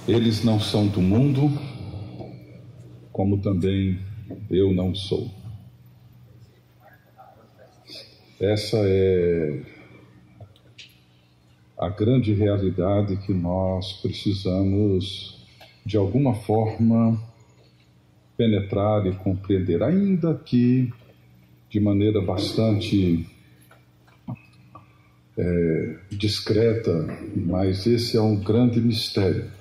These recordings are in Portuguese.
Eles não são do mundo, como também eu não sou. Essa é a grande realidade que nós precisamos, de alguma forma, penetrar e compreender, ainda que de maneira bastante discreta, mas esse é um grande mistério.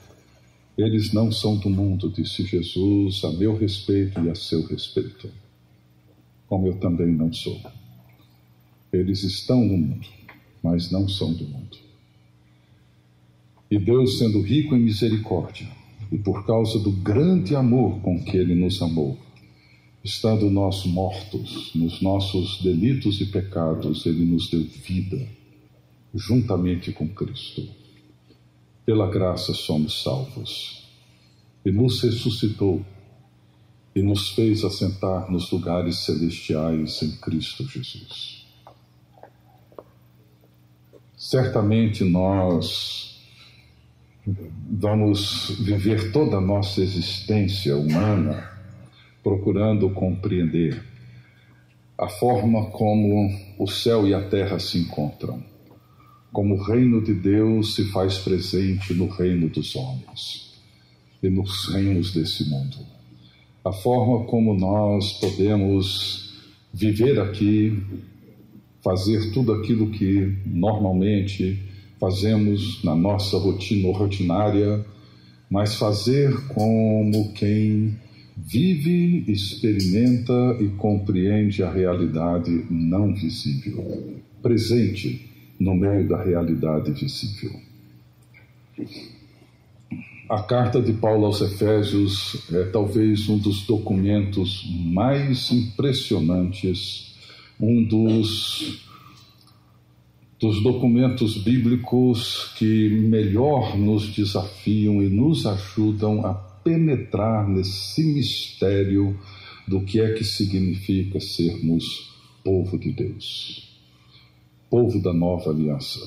Eles não são do mundo, disse Jesus, a meu respeito e a seu respeito, como eu também não sou. Eles estão no mundo, mas não são do mundo. E Deus, sendo rico em misericórdia, e por causa do grande amor com que Ele nos amou, estando nós mortos nos nossos delitos e pecados, Ele nos deu vida, juntamente com Cristo. Pela graça somos salvos. E nos ressuscitou, e nos fez assentar nos lugares celestiais em Cristo Jesus. Certamente nós vamos viver toda a nossa existência humana procurando compreender a forma como o céu e a terra se encontram, como o reino de Deus se faz presente no reino dos homens e nos reinos desse mundo. A forma como nós podemos viver aqui, fazer tudo aquilo que normalmente fazemos na nossa rotina ordinária, mas fazer como quem vive, experimenta e compreende a realidade não visível, presente no meio da realidade visível. A carta de Paulo aos Efésios é talvez um dos documentos mais impressionantes, um dos documentos bíblicos que melhor nos desafiam e nos ajudam a penetrar nesse mistério do que é que significa sermos povo de Deus, povo da nova aliança,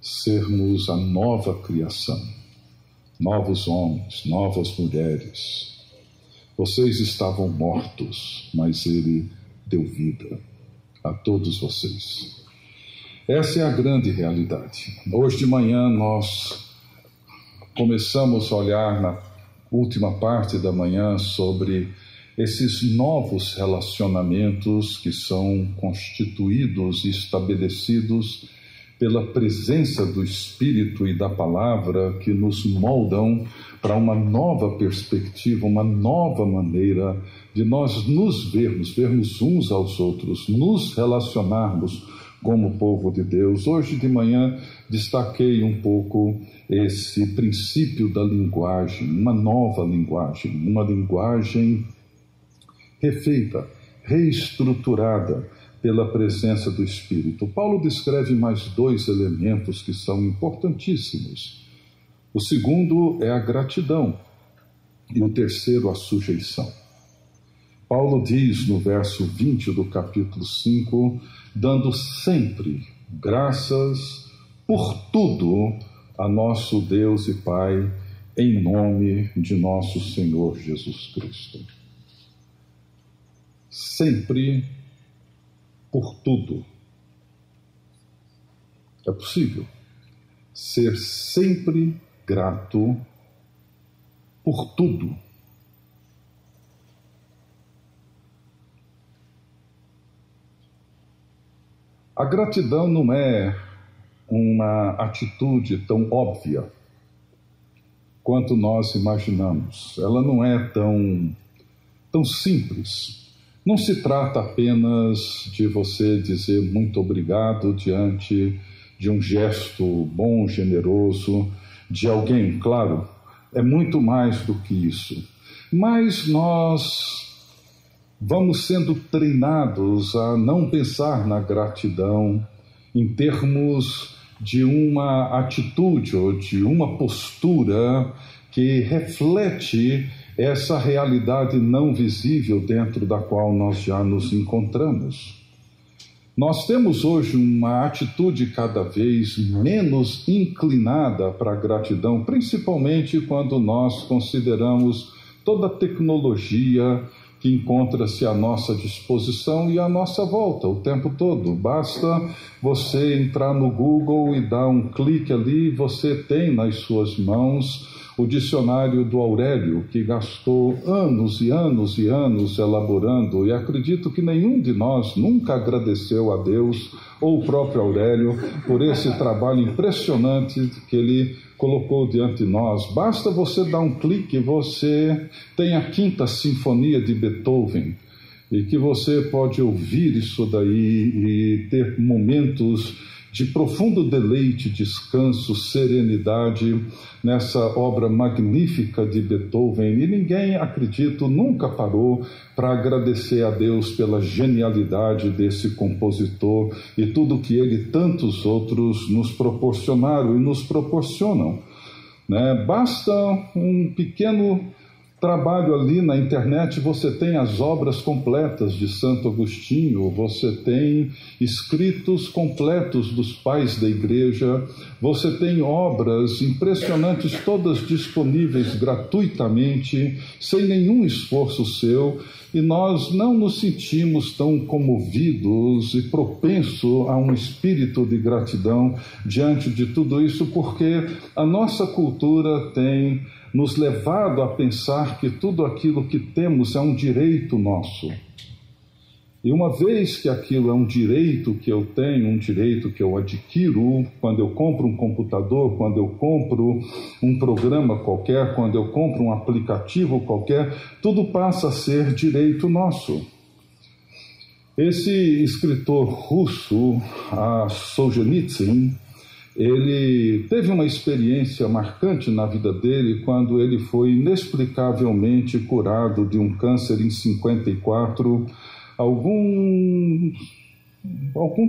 sermos a nova criação, novos homens, novas mulheres. Vocês estavam mortos, mas Ele deu vida a todos vocês. Essa é a grande realidade. Hoje de manhã nós começamos a olhar na última parte da manhã sobre esses novos relacionamentos que são constituídos e estabelecidos pela presença do Espírito e da Palavra, que nos moldam para uma nova perspectiva, uma nova maneira de nós nos vermos uns aos outros, nos relacionarmos como povo de Deus. Hoje de manhã destaquei um pouco esse princípio da linguagem, uma nova linguagem, uma linguagem refeita, reestruturada pela presença do Espírito. Paulo descreve mais dois elementos que são importantíssimos. O segundo é a gratidão e o terceiro a sujeição. Paulo diz no verso 20 do capítulo 5, dando sempre graças por tudo a nosso Deus e Pai, em nome de nosso Senhor Jesus Cristo. Sempre por tudo. É possível ser sempre grato por tudo. A gratidão não é uma atitude tão óbvia quanto nós imaginamos. Ela não é tão simples. Não se trata apenas de você dizer muito obrigado diante de um gesto bom, generoso de alguém. Claro, é muito mais do que isso. Mas nós vamos sendo treinados a não pensar na gratidão em termos de uma atitude ou de uma postura que reflete essa realidade não visível dentro da qual nós já nos encontramos. Nós temos hoje uma atitude cada vez menos inclinada para a gratidão, principalmente quando nós consideramos toda a tecnologia que encontra-se à nossa disposição e à nossa volta o tempo todo. Basta você entrar no Google e dar um clique ali, você tem nas suas mãos o dicionário do Aurélio, que gastou anos e anos e anos elaborando, e acredito que nenhum de nós nunca agradeceu a Deus ou o próprio Aurélio por esse trabalho impressionante que ele colocou diante de nós. Basta você dar um clique, você tem a Quinta Sinfonia de Beethoven, e que você pode ouvir isso daí e ter momentos de profundo deleite, descanso, serenidade nessa obra magnífica de Beethoven. E ninguém, acredito, nunca parou para agradecer a Deus pela genialidade desse compositor e tudo que ele e tantos outros nos proporcionaram e nos proporcionam, né? Basta um pequeno trabalho ali na internet, você tem as obras completas de Santo Agostinho, você tem escritos completos dos pais da igreja, você tem obras impressionantes, todas disponíveis gratuitamente, sem nenhum esforço seu, e nós não nos sentimos tão comovidos e propensos a um espírito de gratidão diante de tudo isso, porque a nossa cultura tem nos levado a pensar que tudo aquilo que temos é um direito nosso. E uma vez que aquilo é um direito que eu tenho, um direito que eu adquiro, quando eu compro um computador, quando eu compro um programa qualquer, quando eu compro um aplicativo qualquer, tudo passa a ser direito nosso. Esse escritor russo, Solzhenitsyn, ele teve uma experiência marcante na vida dele quando ele foi inexplicavelmente curado de um câncer em 54, algum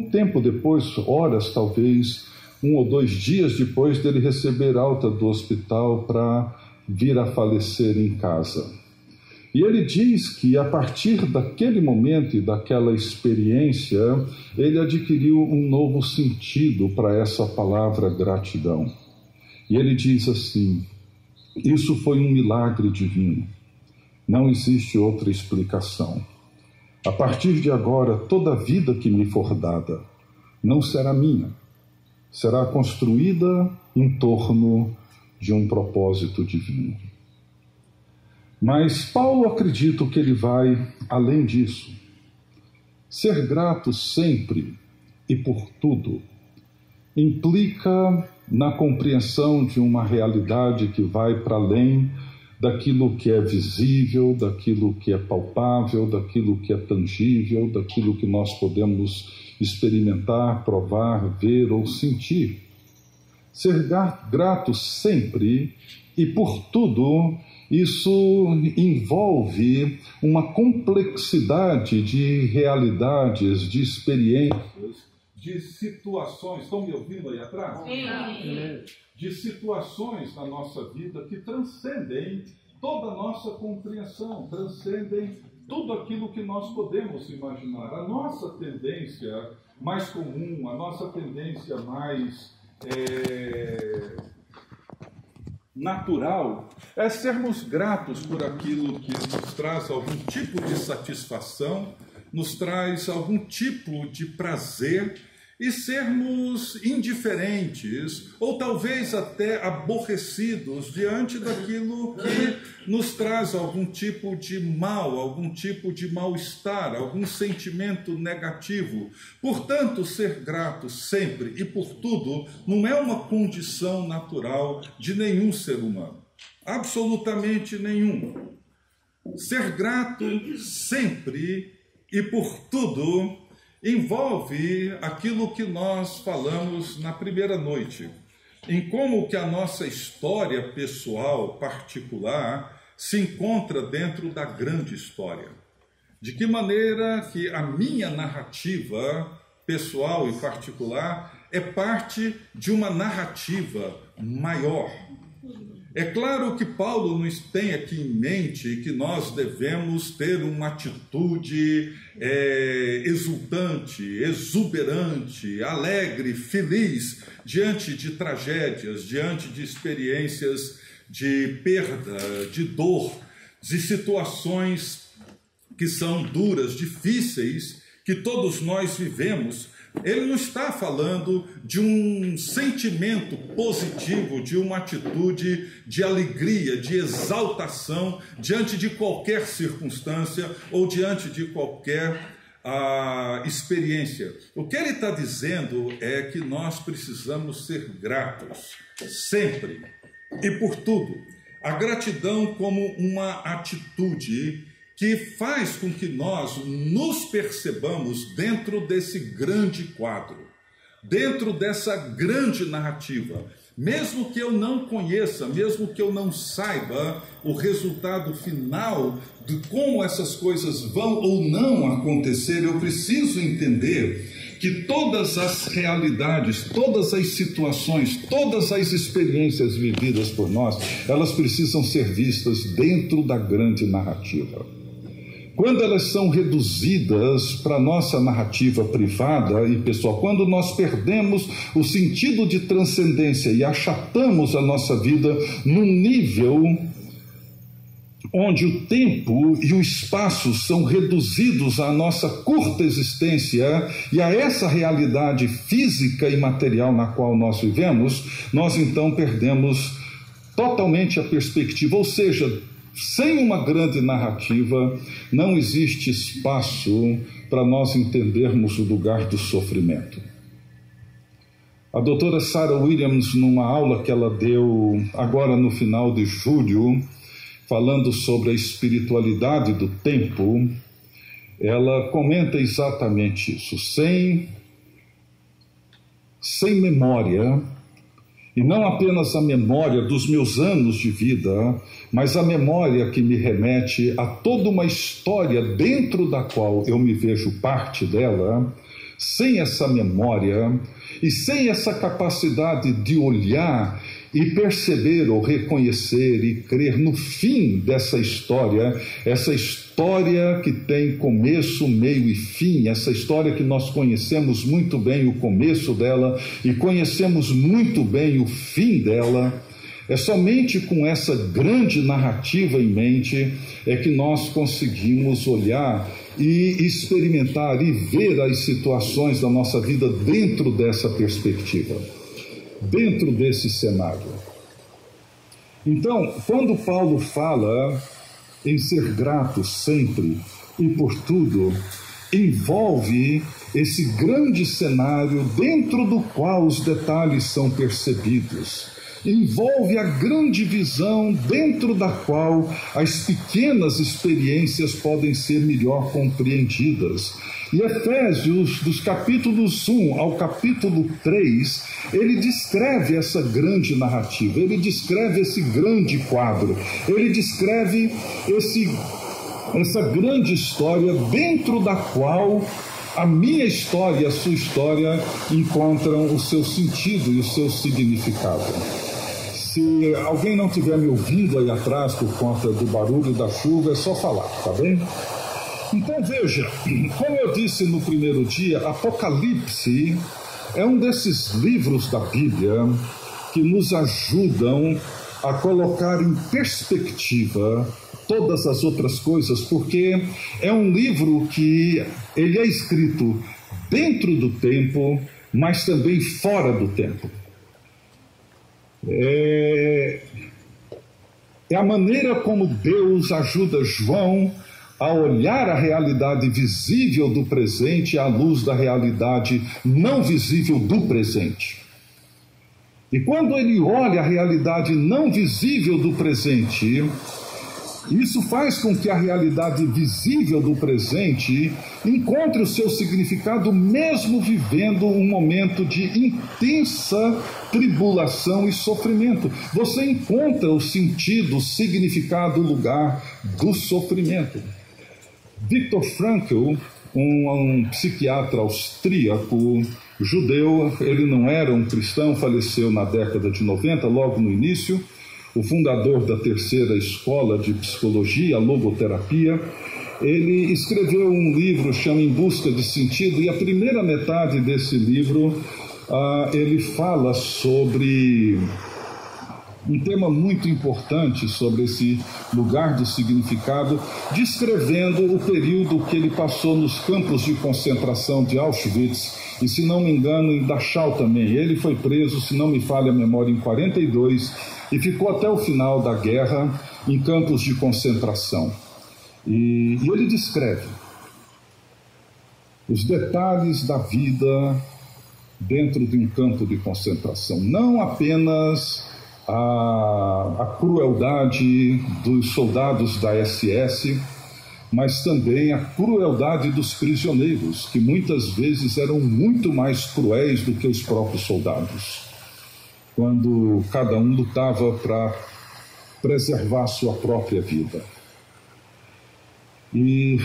tempo depois, horas talvez, 1 ou 2 dias depois dele receber alta do hospital para vir a falecer em casa. E ele diz que a partir daquele momento e daquela experiência, ele adquiriu um novo sentido para essa palavra gratidão. E ele diz assim: isso foi um milagre divino. Não existe outra explicação. A partir de agora, toda a vida que me for dada não será minha. Será construída em torno de um propósito divino. Mas Paulo, acredito que ele vai além disso. Ser grato sempre e por tudo implica na compreensão de uma realidade que vai para além daquilo que é visível, daquilo que é palpável, daquilo que é tangível, daquilo que nós podemos experimentar, provar, ver ou sentir. Ser grato sempre e por tudo, isso envolve uma complexidade de realidades, de experiências, de situações. Estão me ouvindo aí atrás? Sim. De situações na nossa vida que transcendem toda a nossa compreensão, transcendem tudo aquilo que nós podemos imaginar. A nossa tendência mais comum, a nossa tendência mais natural é sermos gratos por aquilo que nos traz algum tipo de satisfação, nos traz algum tipo de prazer, e sermos indiferentes ou talvez até aborrecidos diante daquilo que nos traz algum tipo de mal, algum tipo de mal-estar, algum sentimento negativo. Portanto, ser grato sempre e por tudo não é uma condição natural de nenhum ser humano. Absolutamente nenhum. Ser grato sempre e por tudo envolve aquilo que nós falamos na primeira noite, em como que a nossa história pessoal, particular, se encontra dentro da grande história. De que maneira que a minha narrativa pessoal e particular é parte de uma narrativa maior. É claro que Paulo nos tem aqui em mente que nós devemos ter uma atitude exultante, exuberante, alegre, feliz, diante de tragédias, diante de experiências de perda, de dor, de situações que são duras, difíceis, que todos nós vivemos. Ele não está falando de um sentimento positivo, de uma atitude de alegria, de exaltação diante de qualquer circunstância ou diante de qualquer experiência. O que ele está dizendo é que nós precisamos ser gratos, sempre e por tudo. A gratidão como uma atitude que faz com que nós nos percebamos dentro desse grande quadro, dentro dessa grande narrativa. Mesmo que eu não conheça, mesmo que eu não saiba o resultado final de como essas coisas vão ou não acontecer, eu preciso entender que todas as realidades, todas as situações, todas as experiências vividas por nós, elas precisam ser vistas dentro da grande narrativa. Quando elas são reduzidas para a nossa narrativa privada e pessoal, quando nós perdemos o sentido de transcendência e achatamos a nossa vida num nível onde o tempo e o espaço são reduzidos à nossa curta existência e a essa realidade física e material na qual nós vivemos, nós então perdemos totalmente a perspectiva, ou seja, sem uma grande narrativa, não existe espaço para nós entendermos o lugar do sofrimento. A doutora Sarah Williams, numa aula que ela deu agora no final de julho, falando sobre a espiritualidade do tempo, ela comenta exatamente isso. Sem memória, e não apenas a memória dos meus anos de vida, mas a memória que me remete a toda uma história dentro da qual eu me vejo parte dela, sem essa memória e sem essa capacidade de olhar e perceber ou reconhecer e crer no fim dessa história, essa história que tem começo, meio e fim, essa história que nós conhecemos muito bem o começo dela e conhecemos muito bem o fim dela. É somente com essa grande narrativa em mente é que nós conseguimos olhar e experimentar e ver as situações da nossa vida dentro dessa perspectiva, dentro desse cenário. Então, quando Paulo fala em ser grato sempre e por tudo, envolve esse grande cenário dentro do qual os detalhes são percebidos. Envolve a grande visão dentro da qual as pequenas experiências podem ser melhor compreendidas. E Efésios, dos capítulos 1 ao capítulo 3, ele descreve essa grande narrativa, ele descreve esse grande quadro, ele descreve essa grande história dentro da qual a minha história e a sua história encontram o seu sentido e o seu significado. Se alguém não estiver me ouvindo aí atrás por conta do barulho da chuva, é só falar, tá bem? Então veja, como eu disse no primeiro dia, Apocalipse é um desses livros da Bíblia que nos ajudam a colocar em perspectiva todas as outras coisas, porque é um livro que ele é escrito dentro do tempo, mas também fora do tempo. É a maneira como Deus ajuda João a olhar a realidade visível do presente à luz da realidade não visível do presente. E quando ele olha a realidade não visível do presente, isso faz com que a realidade visível do presente encontre o seu significado mesmo vivendo um momento de intensa tribulação e sofrimento. Você encontra o sentido, o significado, o lugar do sofrimento. Viktor Frankl, um psiquiatra austríaco, judeu, ele não era um cristão, faleceu na década de 90, logo no início. o fundador da terceira escola de psicologia, a logoterapia. Ele escreveu um livro chamado Em Busca de Sentido, e a primeira metade desse livro ele fala sobre um tema muito importante, sobre esse lugar do significado, descrevendo o período que ele passou nos campos de concentração de Auschwitz e, se não me engano, em Dachau também. Ele foi preso, se não me falha a memória, em 42 e ficou até o final da guerra em campos de concentração. E ele descreve os detalhes da vida dentro de um campo de concentração, não apenas a crueldade dos soldados da SS, mas também a crueldade dos prisioneiros, que muitas vezes eram muito mais cruéis do que os próprios soldados, quando cada um lutava para preservar sua própria vida. E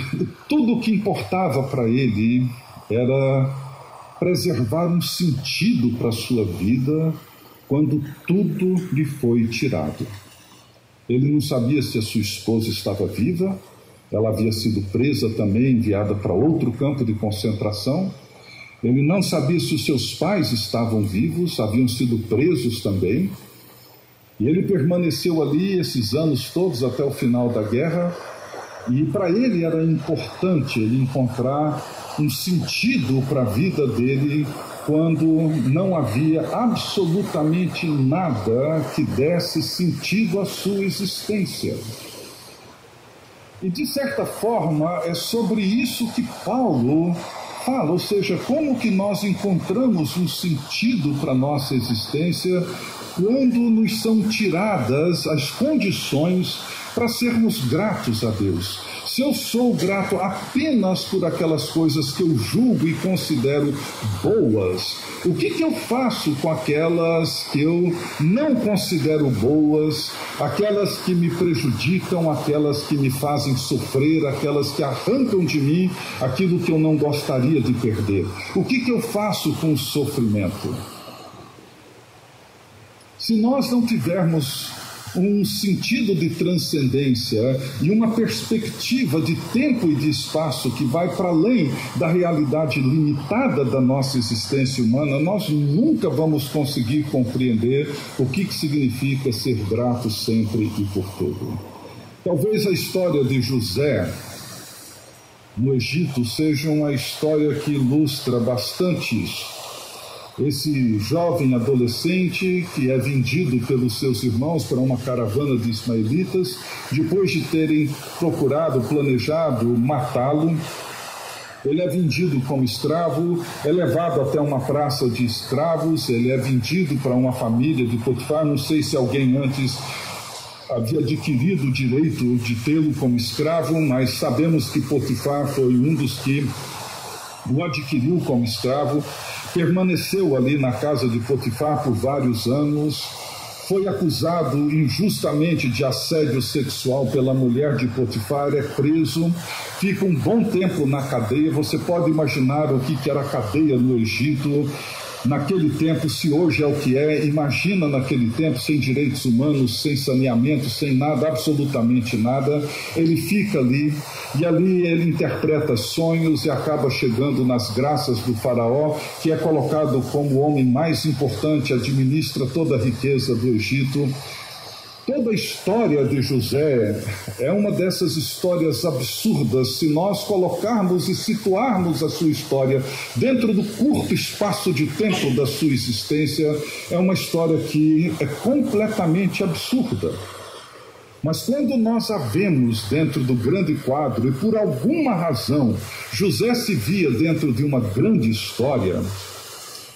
tudo o que importava para ele era preservar um sentido para a sua vida quando tudo lhe foi tirado. Ele não sabia se a sua esposa estava viva, ela havia sido presa também, enviada para outro campo de concentração. Ele não sabia se os seus pais estavam vivos, haviam sido presos também. E ele permaneceu ali esses anos todos até o final da guerra. E para ele era importante ele encontrar um sentido para a vida dele quando não havia absolutamente nada que desse sentido à sua existência. E de certa forma é sobre isso que Paulo fala, ou seja, como que nós encontramos um sentido para a nossa existência quando nos são tiradas as condições para sermos gratos a Deus. Se eu sou grato apenas por aquelas coisas que eu julgo e considero boas, o que eu faço com aquelas que eu não considero boas, aquelas que me prejudicam, aquelas que me fazem sofrer, aquelas que arrancam de mim aquilo que eu não gostaria de perder? O que eu faço com o sofrimento? Se nós não tivermos um sentido de transcendência e uma perspectiva de tempo e de espaço que vai para além da realidade limitada da nossa existência humana, nós nunca vamos conseguir compreender o que significa ser grato sempre e por tudo. Talvez a história de José no Egito seja uma história que ilustra bastante isso. Esse jovem adolescente que é vendido pelos seus irmãos para uma caravana de ismaelitas, depois de terem procurado, planejado matá-lo, ele é vendido como escravo, é levado até uma praça de escravos, ele é vendido para uma família de Potifar. Não sei se alguém antes havia adquirido o direito de tê-lo como escravo, mas sabemos que Potifar foi um dos que o adquiriu como escravo. Permaneceu ali na casa de Potifar por vários anos, foi acusado injustamente de assédio sexual pela mulher de Potifar, é preso, fica um bom tempo na cadeia. Você pode imaginar o que era a cadeia no Egito naquele tempo, se hoje é o que é. Imagina naquele tempo, sem direitos humanos, sem saneamento, sem nada, absolutamente nada. Ele fica ali, e ali ele interpreta sonhos e acaba chegando nas graças do faraó, que é colocado como o homem mais importante, administra toda a riqueza do Egito. Toda a história de José é uma dessas histórias absurdas. Se nós colocarmos e situarmos a sua história dentro do curto espaço de tempo da sua existência, é uma história que é completamente absurda. Mas quando nós a vemos dentro do grande quadro, e por alguma razão José se via dentro de uma grande história,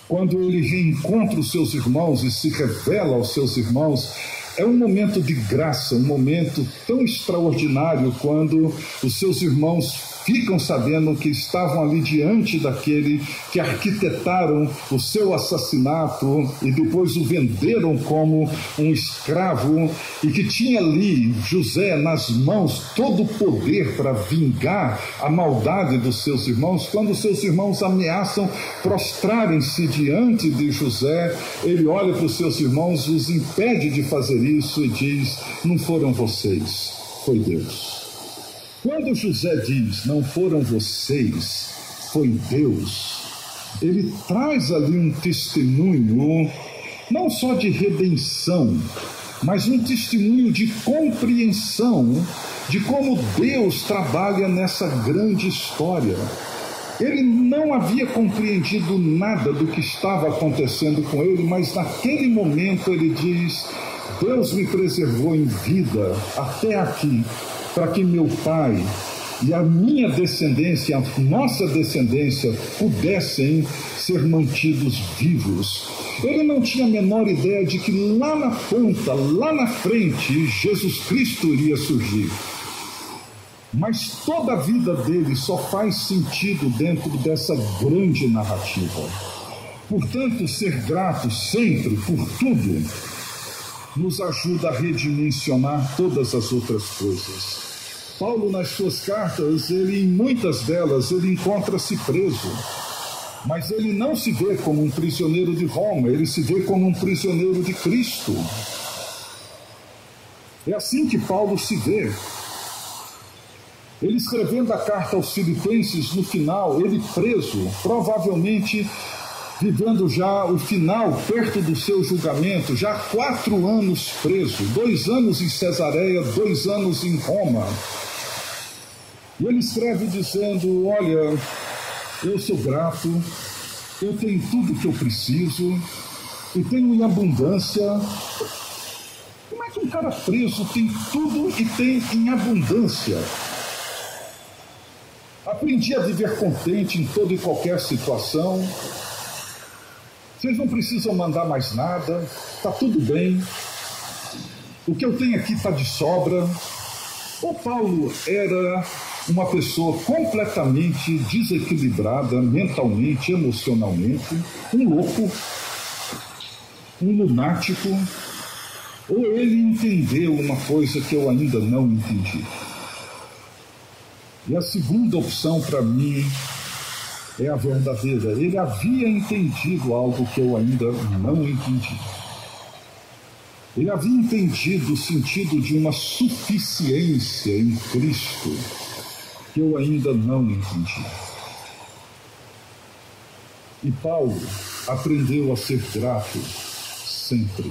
quando ele reencontra os seus irmãos e se revela aos seus irmãos, é um momento de graça, um momento tão extraordinário quando os seus irmãos ficam sabendo que estavam ali diante daquele que arquitetaram o seu assassinato e depois o venderam como um escravo, e que tinha ali José nas mãos todo o poder para vingar a maldade dos seus irmãos. Quando seus irmãos ameaçam prostrarem-se diante de José, ele olha para os seus irmãos, os impede de fazer isso e diz: não foram vocês, foi Deus. Quando José diz: não foram vocês, foi Deus, ele traz ali um testemunho, não só de redenção, mas um testemunho de compreensão de como Deus trabalha nessa grande história. Ele não havia compreendido nada do que estava acontecendo com ele, mas naquele momento ele diz: Deus me preservou em vida até aqui, para que meu pai e a minha descendência, a nossa descendência, pudessem ser mantidos vivos. Ele não tinha a menor ideia de que lá na ponta, lá na frente, Jesus Cristo iria surgir. Mas toda a vida dele só faz sentido dentro dessa grande narrativa. Portanto, ser grato sempre por tudo nos ajuda a redimensionar todas as outras coisas. Paulo, nas suas cartas, em muitas delas, ele encontra-se preso. Mas ele não se vê como um prisioneiro de Roma, ele se vê como um prisioneiro de Cristo. É assim que Paulo se vê. Ele escrevendo a carta aos Filipenses, no final, ele preso, provavelmente vivendo já o final, perto do seu julgamento, já 4 anos preso, 2 anos em Cesareia, 2 anos em Roma. E ele escreve dizendo: olha, eu sou grato, eu tenho tudo que eu preciso, e tenho em abundância. Como é que um cara preso tem tudo e tem em abundância? Aprendi a viver contente em toda e qualquer situação. Vocês não precisam mandar mais nada, está tudo bem. O que eu tenho aqui está de sobra. O Paulo era uma pessoa completamente desequilibrada mentalmente, emocionalmente, um louco, um lunático, ou ele entendeu uma coisa que eu ainda não entendi. E a segunda opção para mim é a verdadeira. Ele havia entendido algo que eu ainda não entendi. Ele havia entendido o sentido de uma suficiência em Cristo que eu ainda não entendi. E Paulo aprendeu a ser grato sempre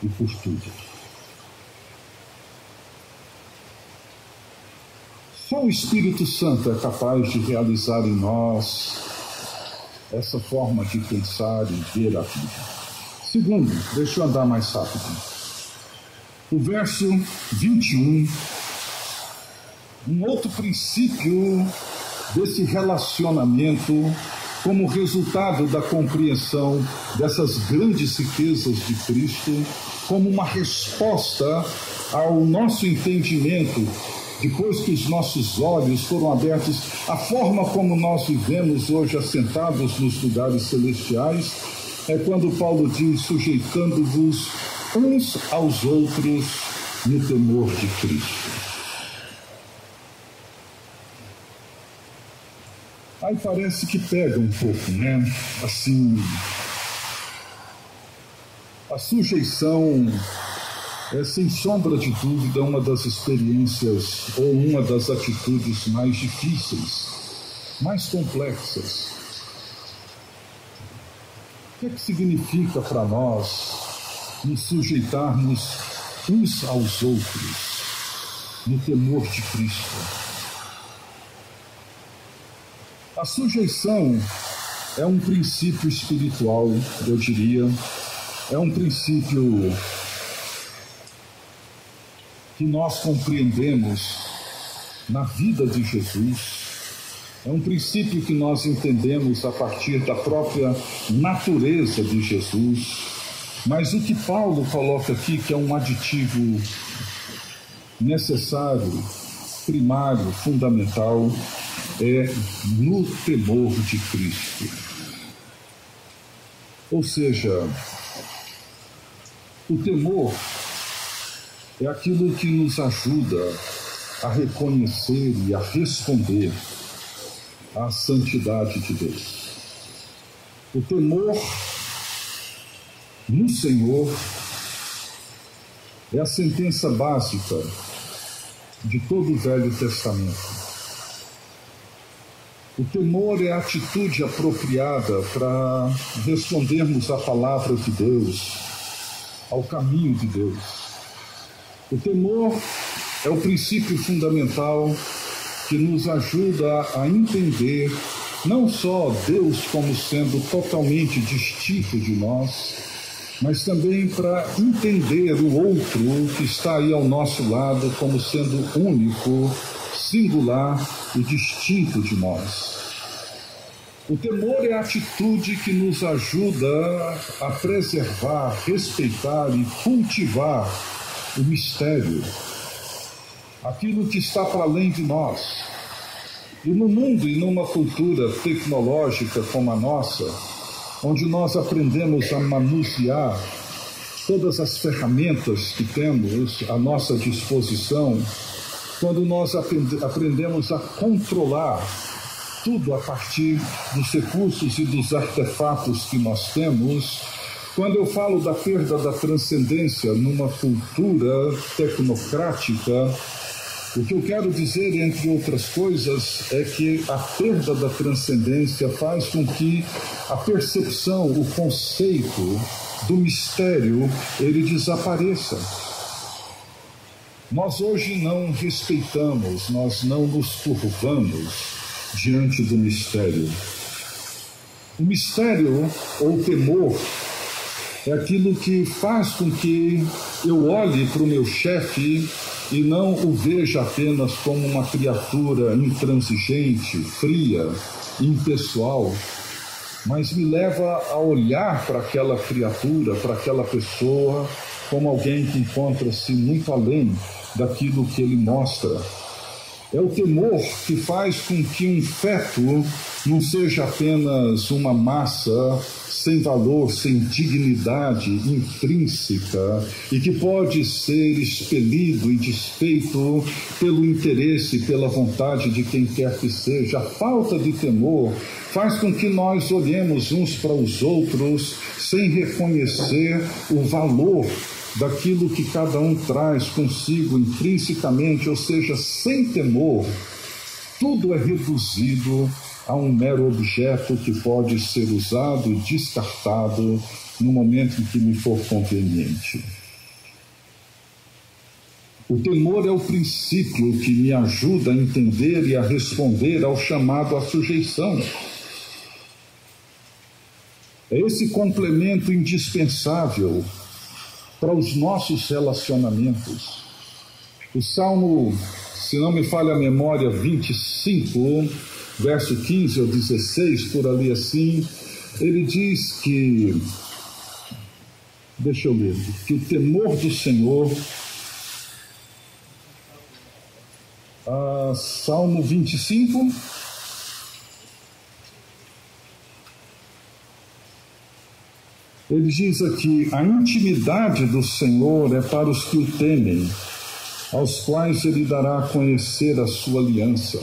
e por tudo. Só o Espírito Santo é capaz de realizar em nós essa forma de pensar e ver a vida. Segundo, deixa eu andar mais rápido. O verso 21, um outro princípio desse relacionamento como resultado da compreensão dessas grandes riquezas de Cristo, como uma resposta ao nosso entendimento, depois que os nossos olhos foram abertos, a forma como nós vivemos hoje assentados nos lugares celestiais, é quando Paulo diz: sujeitando-vos uns aos outros no temor de Cristo. Aí parece que pega um pouco, né? Assim, a sujeição é, sem sombra de dúvida, uma das experiências ou uma das atitudes mais difíceis, mais complexas. O que significa para nós nos sujeitarmos uns aos outros no temor de Cristo? A sujeição é um princípio espiritual, eu diria, é um princípio que nós compreendemos na vida de Jesus, é um princípio que nós entendemos a partir da própria natureza de Jesus, mas o que Paulo coloca aqui, que é um aditivo necessário primário, fundamental, é no temor de Cristo. Ou seja, o temor é aquilo que nos ajuda a reconhecer e a responder à santidade de Deus. O temor no Senhor é a sentença básica de todo o Velho Testamento. O temor é a atitude apropriada para respondermos à palavra de Deus, ao caminho de Deus. O temor é o princípio fundamental que nos ajuda a entender não só Deus como sendo totalmente distinto de nós, mas também para entender o outro que está aí ao nosso lado como sendo único, singular e distinto de nós. O temor é a atitude que nos ajuda a preservar, respeitar e cultivar o mistério, aquilo que está para além de nós. E no mundo e numa cultura tecnológica como a nossa, onde nós aprendemos a manusear todas as ferramentas que temos à nossa disposição, quando nós aprendemos a controlar tudo a partir dos recursos e dos artefatos que nós temos, quando eu falo da perda da transcendência numa cultura tecnocrática, o que eu quero dizer, entre outras coisas, é que a perda da transcendência faz com que a percepção, o conceito do mistério, ele desapareça. Nós hoje não respeitamos, nós não nos curvamos diante do mistério. O mistério ou temor é aquilo que faz com que eu olhe para o meu chefe e não o veja apenas como uma criatura intransigente, fria, impessoal, mas me leva a olhar para aquela criatura, para aquela pessoa, como alguém que encontra-se muito além daquilo que ele mostra. É o temor que faz com que um feto não seja apenas uma massa sem valor, sem dignidade intrínseca e que pode ser expelido e desfeito pelo interesse, pela vontade de quem quer que seja. A falta de temor faz com que nós olhemos uns para os outros sem reconhecer o valor daquilo que cada um traz consigo intrinsecamente, ou seja, sem temor, tudo é reduzido a um mero objeto que pode ser usado e descartado no momento em que me for conveniente. O temor é o princípio que me ajuda a entender e a responder ao chamado à sujeição. É esse complemento indispensável para os nossos relacionamentos. O Salmo, se não me falha a memória, 25, verso 15 ou 16, por ali assim, ele diz que, deixa eu ler, que o temor do Senhor, Salmo 25, ele diz aqui: a intimidade do Senhor é para os que o temem, aos quais ele dará a conhecer a sua aliança.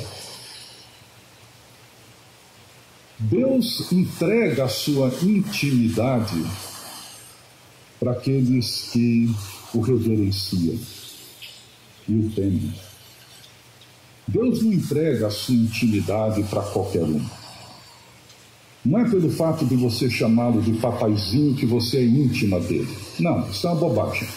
Deus entrega a sua intimidade para aqueles que o reverenciam e o temem. Deus não entrega a sua intimidade para qualquer um. Não é pelo fato de você chamá-lo de papaizinho que você é íntima dele. Não, isso é uma bobagem.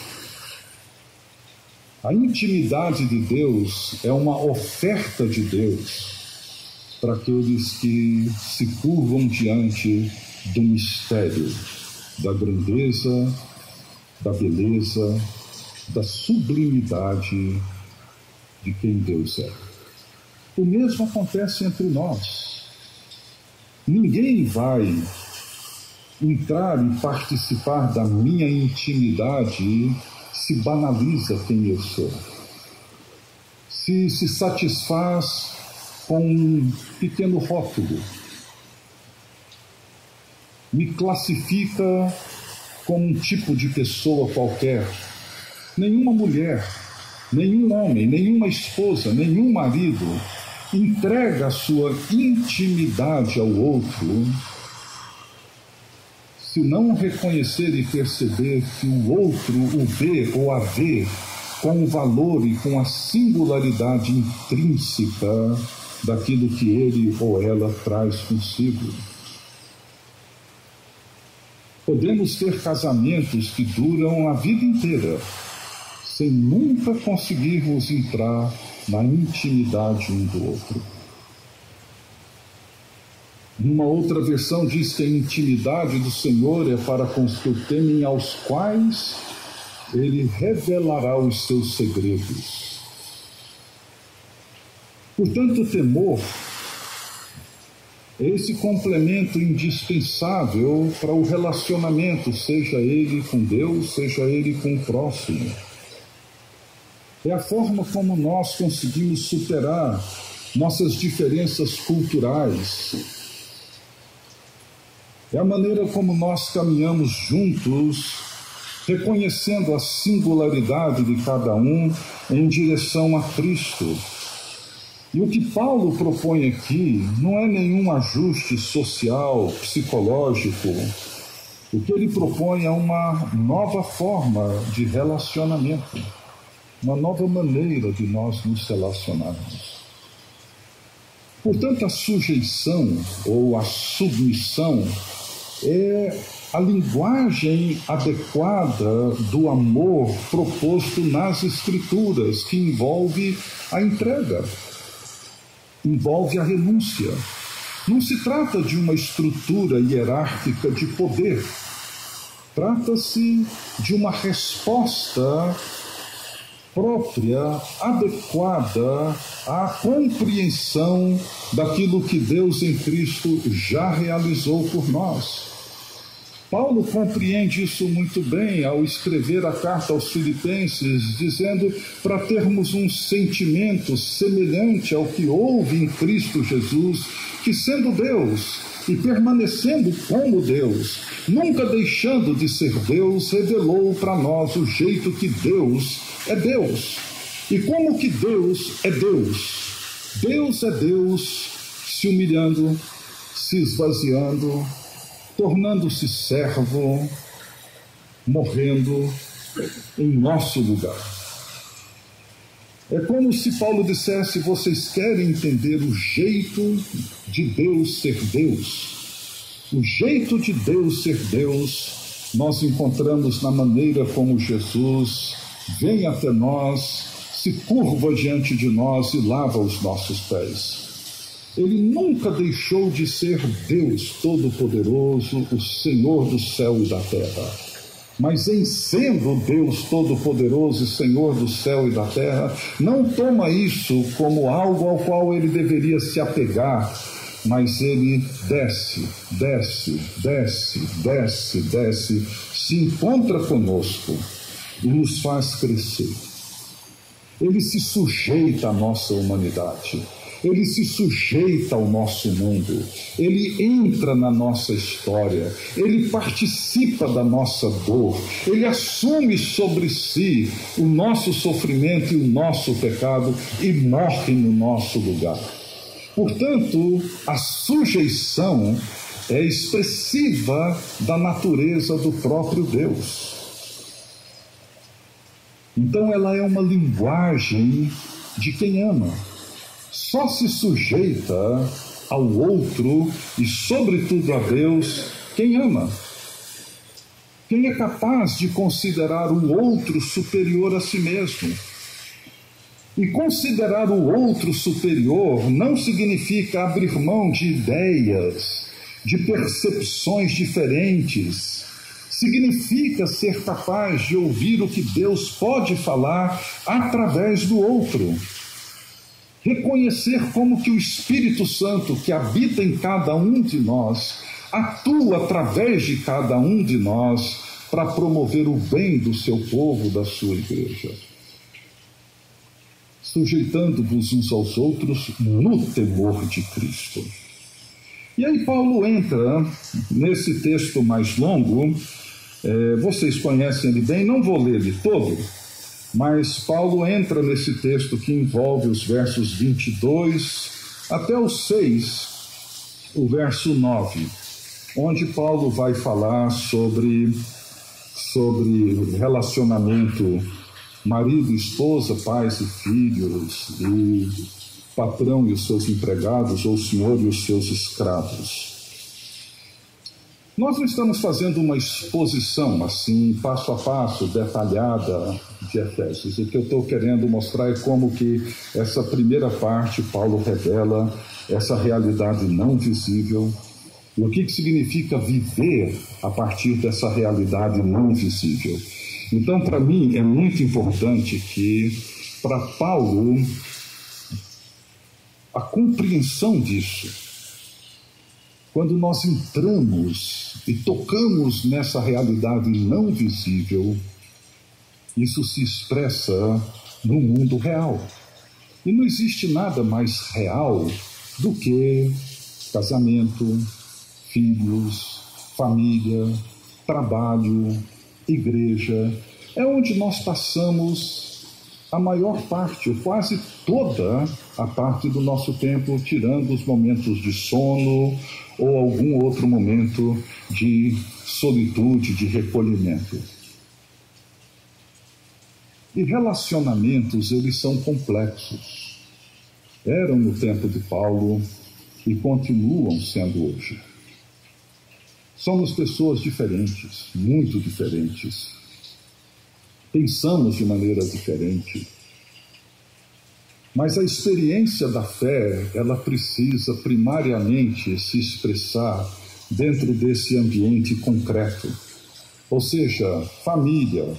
A intimidade de Deus é uma oferta de Deus para aqueles que se curvam diante do mistério, da grandeza, da beleza, da sublimidade de quem Deus é. O mesmo acontece entre nós. Ninguém vai entrar e participar da minha intimidade se banaliza quem eu sou, se satisfaz com um pequeno rótulo, me classifica como um tipo de pessoa qualquer. Nenhuma mulher, nenhum homem, nenhuma esposa, nenhum marido entrega a sua intimidade ao outro se não reconhecer e perceber que o outro o vê ou a vê com o valor e com a singularidade intrínseca daquilo que ele ou ela traz consigo. Podemos ter casamentos que duram a vida inteira, sem nunca conseguirmos entrar na intimidade um do outro. Numa outra versão diz que a intimidade do Senhor é para com os que o temem, aos quais Ele revelará os seus segredos. Portanto, o temor é esse complemento indispensável para o relacionamento, seja ele com Deus, seja ele com o próximo. É a forma como nós conseguimos superar nossas diferenças culturais. É a maneira como nós caminhamos juntos, reconhecendo a singularidade de cada um em direção a Cristo. E o que Paulo propõe aqui não é nenhum ajuste social, psicológico. O que ele propõe é uma nova forma de relacionamento, uma nova maneira de nós nos relacionarmos. Portanto, a sujeição ou a submissão é a linguagem adequada do amor proposto nas Escrituras, que envolve a entrega, envolve a renúncia. Não se trata de uma estrutura hierárquica de poder, trata-se de uma resposta própria, adequada à compreensão daquilo que Deus em Cristo já realizou por nós. Paulo compreende isso muito bem ao escrever a carta aos Filipenses, dizendo para termos um sentimento semelhante ao que houve em Cristo Jesus, que sendo Deus e permanecendo como Deus, nunca deixando de ser Deus, revelou para nós o jeito que Deus é Deus. E como que Deus é Deus? Deus é Deus se humilhando, se esvaziando, tornando-se servo, morrendo em nosso lugar. É como se Paulo dissesse: vocês querem entender o jeito de Deus ser Deus? O jeito de Deus ser Deus nós encontramos na maneira como Jesus vem até nós, se curva diante de nós e lava os nossos pés. Ele nunca deixou de ser Deus Todo-Poderoso, o Senhor do céu e da terra. Mas em sendo Deus Todo-Poderoso e Senhor do céu e da terra, não toma isso como algo ao qual ele deveria se apegar, mas ele desce, se encontra conosco e nos faz crescer. Ele se sujeita à nossa humanidade. Ele se sujeita ao nosso mundo, ele entra na nossa história, ele participa da nossa dor, ele assume sobre si o nosso sofrimento e o nosso pecado e morre no nosso lugar. Portanto, a sujeição é expressiva da natureza do próprio Deus. Então, ela é uma linguagem de quem ama. Só se sujeita ao outro e, sobretudo, a Deus quem ama. Quem é capaz de considerar o outro superior a si mesmo. E considerar o outro superior não significa abrir mão de ideias, de percepções diferentes. Significa ser capaz de ouvir o que Deus pode falar através do outro. Reconhecer como que o Espírito Santo que habita em cada um de nós atua através de cada um de nós para promover o bem do seu povo, da sua igreja. sujeitando-vos uns aos outros no temor de Cristo. E aí Paulo entra nesse texto mais longo, vocês conhecem ele bem, não vou ler ele todo, mas Paulo entra nesse texto que envolve os versos 22 até os 6, o verso 9, onde Paulo vai falar sobre relacionamento marido, esposa, pais e filhos, e patrão e os seus empregados, ou o senhor e os seus escravos. Nós não estamos fazendo uma exposição, assim, passo a passo, detalhada de Efésios. O que eu estou querendo mostrar é como que essa primeira parte, Paulo revela essa realidade não visível, e o que significa viver a partir dessa realidade não visível. Então, para mim, é muito importante que, para Paulo, a compreensão disso, quando nós entramos e tocamos nessa realidade não visível, isso se expressa no mundo real. E não existe nada mais real do que casamento, filhos, família, trabalho, igreja. É onde nós passamos a maior parte, ou quase toda a parte do nosso tempo, tirando os momentos de sono ou algum outro momento de solitude, de recolhimento. E relacionamentos, eles são complexos. Eram no tempo de Paulo e continuam sendo hoje. Somos pessoas diferentes, muito diferentes. Pensamos de maneira diferente. Mas a experiência da fé, ela precisa primariamente se expressar dentro desse ambiente concreto. Ou seja, família,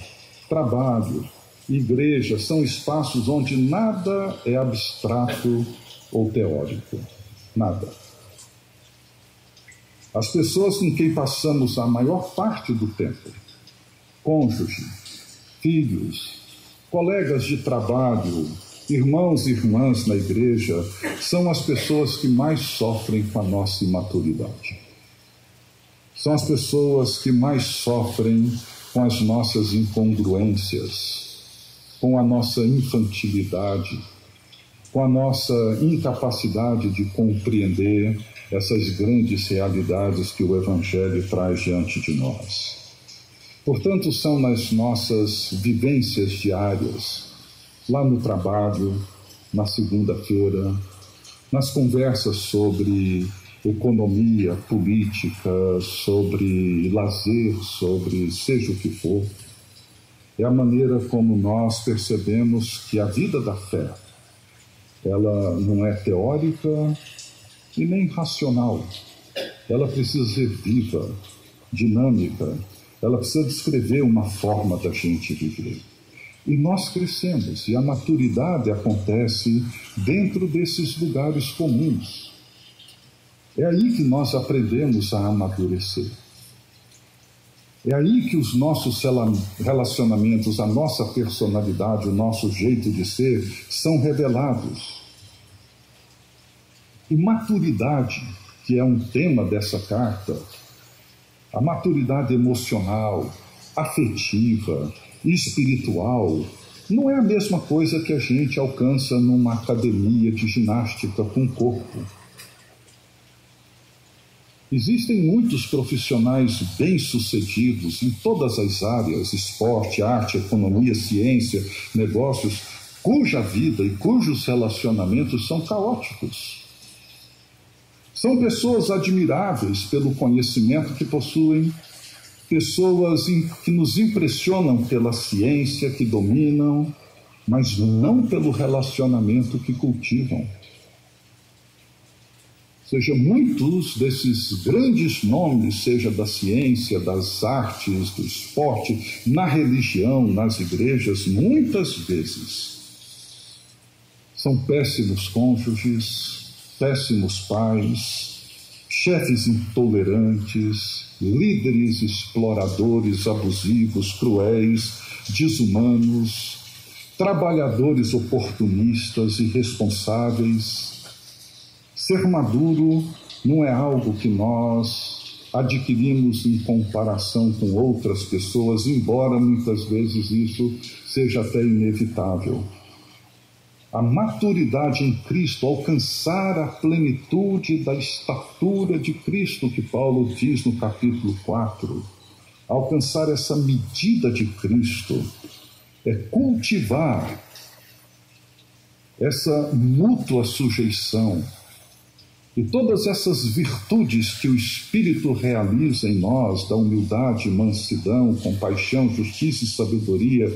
trabalho, igreja são espaços onde nada é abstrato ou teórico. Nada. As pessoas com quem passamos a maior parte do tempo, cônjuge, filhos, colegas de trabalho, irmãos e irmãs na igreja, são as pessoas que mais sofrem com a nossa imaturidade. São as pessoas que mais sofrem com as nossas incongruências, com a nossa infantilidade, com a nossa incapacidade de compreender essas grandes realidades que o Evangelho traz diante de nós. Portanto, são nas nossas vivências diárias, lá no trabalho, na segunda-feira, nas conversas sobre economia, política, sobre lazer, sobre seja o que for, é a maneira como nós percebemos que a vida da fé, ela não é teórica e nem racional. Ela precisa ser viva, dinâmica, ela precisa descrever uma forma da gente viver. E nós crescemos, e a maturidade acontece dentro desses lugares comuns. É aí que nós aprendemos a amadurecer. É aí que os nossos relacionamentos, a nossa personalidade, o nosso jeito de ser, são revelados. E maturidade, que é um tema dessa carta, a maturidade emocional, afetiva, espiritual, não é a mesma coisa que a gente alcança numa academia de ginástica com o corpo. Existem muitos profissionais bem-sucedidos em todas as áreas, esporte, arte, economia, ciência, negócios, cuja vida e cujos relacionamentos são caóticos. São pessoas admiráveis pelo conhecimento que possuem, pessoas que nos impressionam pela ciência que dominam, mas não pelo relacionamento que cultivam. Ou seja, muitos desses grandes nomes, seja da ciência, das artes, do esporte, na religião, nas igrejas, muitas vezes são péssimos cônjuges, péssimos pais, chefes intolerantes, líderes exploradores, abusivos, cruéis, desumanos, trabalhadores oportunistas, irresponsáveis. Ser maduro não é algo que nós adquirimos em comparação com outras pessoas, embora muitas vezes isso seja até inevitável. A maturidade em Cristo, alcançar a plenitude da estatura de Cristo, que Paulo diz no capítulo 4, alcançar essa medida de Cristo, é cultivar essa mútua sujeição e todas essas virtudes que o Espírito realiza em nós, da humildade, mansidão, compaixão, justiça e sabedoria,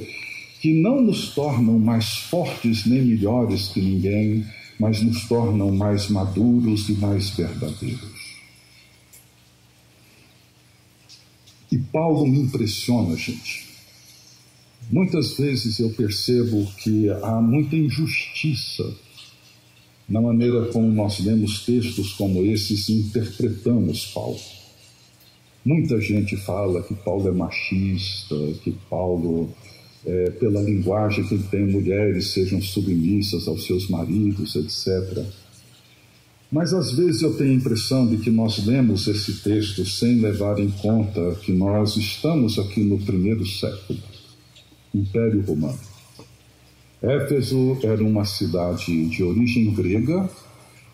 que não nos tornam mais fortes nem melhores que ninguém, mas nos tornam mais maduros e mais verdadeiros. E Paulo me impressiona, gente. Muitas vezes eu percebo que há muita injustiça na maneira como nós lemos textos como esses e interpretamos Paulo. Muita gente fala que Paulo é machista, que Paulo, pela linguagem que tem, mulheres sejam submissas aos seus maridos, etc. Mas às vezes eu tenho a impressão de que nós lemos esse texto sem levar em conta que nós estamos aqui no primeiro século, Império Romano. Éfeso era uma cidade de origem grega,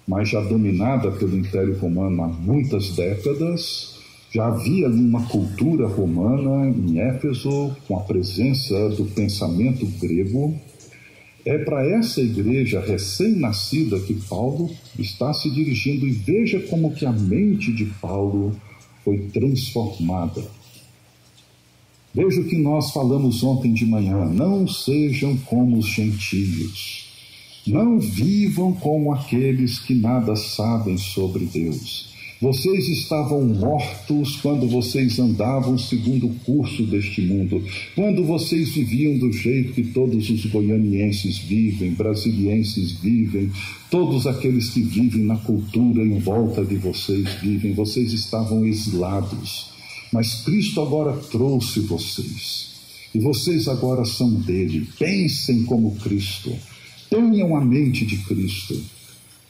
mas já dominada pelo Império Romano há muitas décadas. Já havia ali uma cultura romana em Éfeso, com a presença do pensamento grego. É para essa igreja recém-nascida que Paulo está se dirigindo, e veja como que a mente de Paulo foi transformada. Veja o que nós falamos ontem de manhã: não sejam como os gentios, não vivam como aqueles que nada sabem sobre Deus. Vocês estavam mortos quando vocês andavam segundo o curso deste mundo, quando vocês viviam do jeito que todos os goianienses vivem, brasilienses vivem, todos aqueles que vivem na cultura em volta de vocês vivem. Vocês estavam exilados, mas Cristo agora trouxe vocês, e vocês agora são dele. Pensem como Cristo, tenham a mente de Cristo.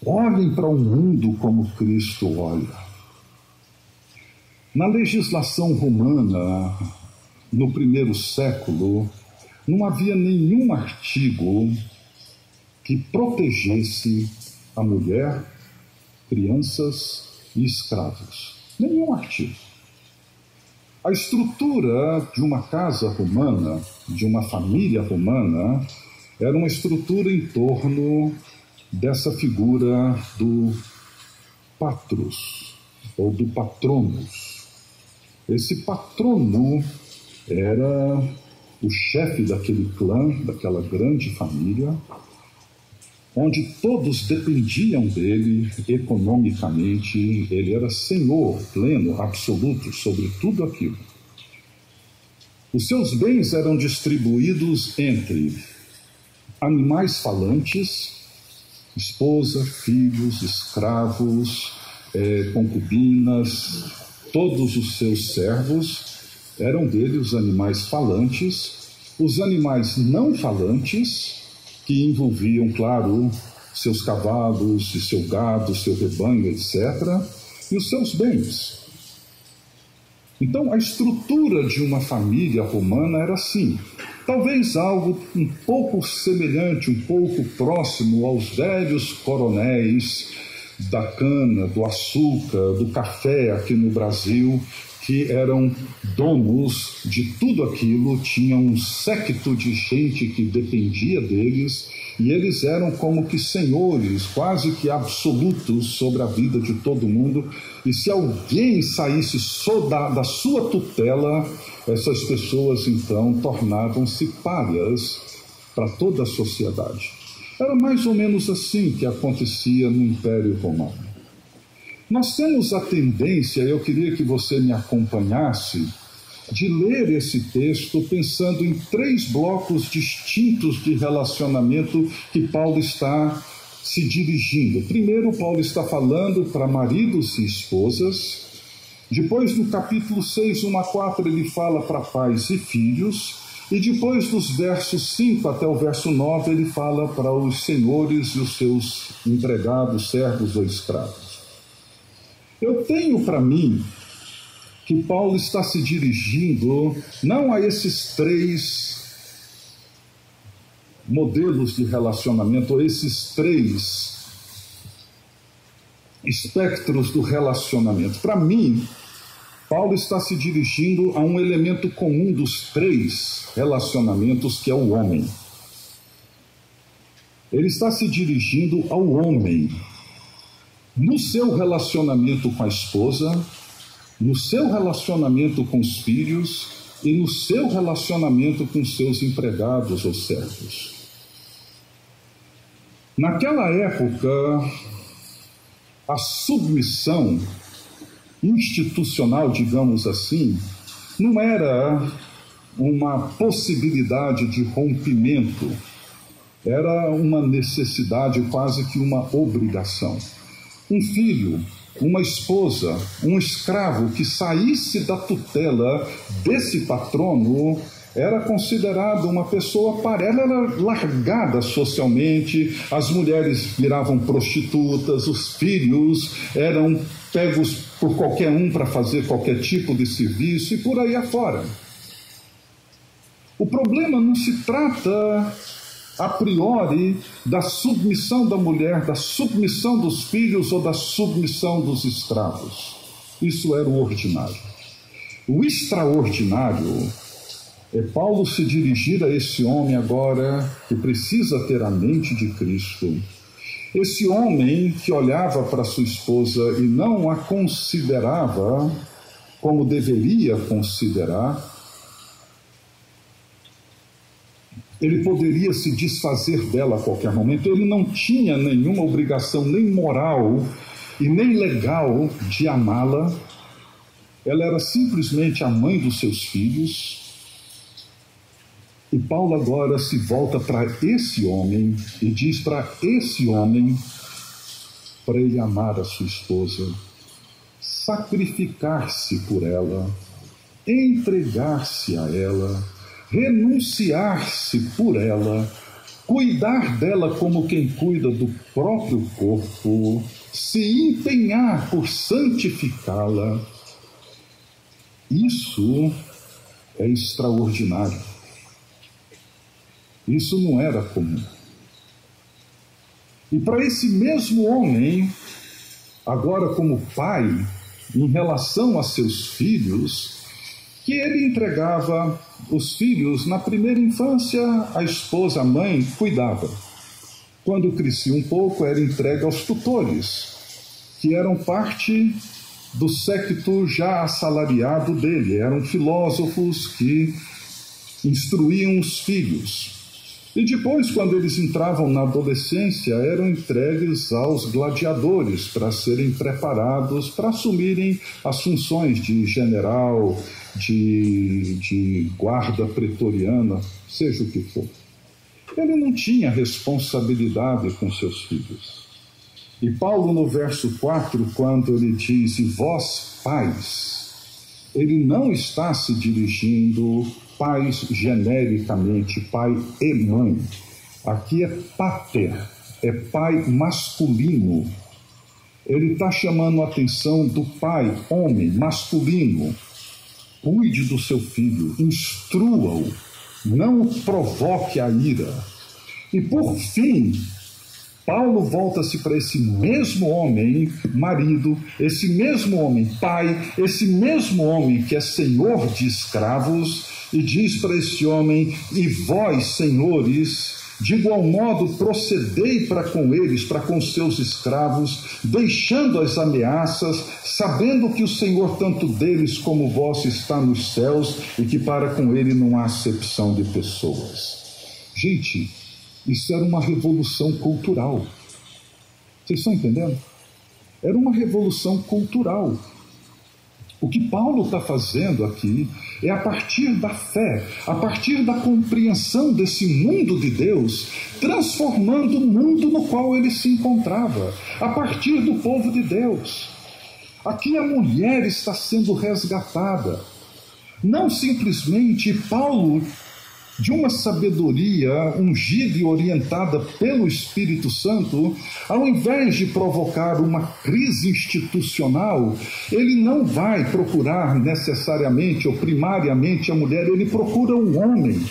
Olhem para o mundo como Cristo olha. Na legislação romana, no primeiro século, não havia nenhum artigo que protegesse a mulher, crianças e escravos. Nenhum artigo. A estrutura de uma casa romana, de uma família romana, era uma estrutura em torno dessa figura do patros, ou do patronus. Esse patrono era o chefe daquele clã, daquela grande família, onde todos dependiam dele economicamente. Ele era senhor pleno, absoluto, sobre tudo aquilo. Os seus bens eram distribuídos entre animais falantes, esposa, filhos, escravos, concubinas, todos os seus servos. Eram dele os animais falantes, os animais não falantes, que envolviam, claro, seus cavalos e seu gado, seu rebanho, etc., e os seus bens. Então, a estrutura de uma família romana era assim. Talvez algo um pouco semelhante, um pouco próximo aos velhos coronéis da cana, do açúcar, do café aqui no Brasil, que eram donos de tudo aquilo, tinham um séquito de gente que dependia deles, e eles eram como que senhores, quase que absolutos sobre a vida de todo mundo. E se alguém saísse da sua tutela, essas pessoas então tornavam-se párias para toda a sociedade. Era mais ou menos assim que acontecia no Império Romano. Nós temos a tendência, eu queria que você me acompanhasse, de ler esse texto pensando em 3 blocos distintos de relacionamento que Paulo está se dirigindo. Primeiro, Paulo está falando para maridos e esposas. Depois, no capítulo 6, 1 a 4, ele fala para pais e filhos. E depois dos versos 5 até o verso 9, ele fala para os senhores e os seus empregados, servos ou escravos. Eu tenho para mim que Paulo está se dirigindo não a esses 3 modelos de relacionamento, ou esses 3 espectros do relacionamento. Para mim, Paulo está se dirigindo a um elemento comum dos 3 relacionamentos, que é o homem. Ele está se dirigindo ao homem no seu relacionamento com a esposa, no seu relacionamento com os filhos e no seu relacionamento com seus empregados ou servos. Naquela época, a submissão institucional, digamos assim, não era uma possibilidade de rompimento, era uma necessidade, quase que uma obrigação. Um filho, uma esposa, um escravo que saísse da tutela desse patrono era considerado uma pessoa paralela, era largada socialmente, as mulheres viravam prostitutas, os filhos eram pegos por qualquer um para fazer qualquer tipo de serviço e por aí afora. O problema não se trata a priori da submissão da mulher, da submissão dos filhos ou da submissão dos escravos. Isso era o ordinário. O extraordinário é Paulo se dirigir a esse homem agora que precisa ter a mente de Cristo. Esse homem que olhava para sua esposa e não a considerava como deveria considerar, ele poderia se desfazer dela a qualquer momento. Ele não tinha nenhuma obrigação, nem moral e nem legal, de amá-la. Ela era simplesmente a mãe dos seus filhos. E Paulo agora se volta para esse homem e diz para esse homem para ele amar a sua esposa, sacrificar-se por ela, entregar-se a ela, renunciar-se por ela, cuidar dela como quem cuida do próprio corpo, se empenhar por santificá-la. Isso é extraordinário. Isso não era comum. E para esse mesmo homem, agora como pai, em relação a seus filhos, que ele entregava os filhos, na primeira infância, a esposa, a mãe, cuidava. Quando crescia um pouco, era entregue aos tutores, que eram parte do séquito já assalariado dele, eram filósofos que instruíam os filhos. E depois, quando eles entravam na adolescência, eram entregues aos gladiadores para serem preparados para assumirem as funções de general, de guarda pretoriana, seja o que for. Ele não tinha responsabilidade com seus filhos. E Paulo, no verso 4, quando ele diz, e vós, pais, ele não está se dirigindo pais genericamente, pai e mãe. Aqui é pater, é pai masculino. Ele está chamando a atenção do pai, homem, masculino. Cuide do seu filho, instrua-o, não o provoque a ira. E por fim, Paulo volta-se para esse mesmo homem, marido, esse mesmo homem, pai, esse mesmo homem que é senhor de escravos, e diz para esse homem, e vós, senhores, de igual modo procedei para com eles, para com seus escravos, deixando as ameaças, sabendo que o Senhor tanto deles como vós está nos céus, e que para com ele não há acepção de pessoas. Gente, isso era uma revolução cultural. Vocês estão entendendo? Era uma revolução cultural. O que Paulo está fazendo aqui é, a partir da fé, a partir da compreensão desse mundo de Deus, transformando o mundo no qual ele se encontrava, a partir do povo de Deus. Aqui a mulher está sendo resgatada. Não simplesmente, Paulo de uma sabedoria ungida e orientada pelo Espírito Santo, ao invés de provocar uma crise institucional, ele não vai procurar necessariamente ou primariamente a mulher, ele procura o homem,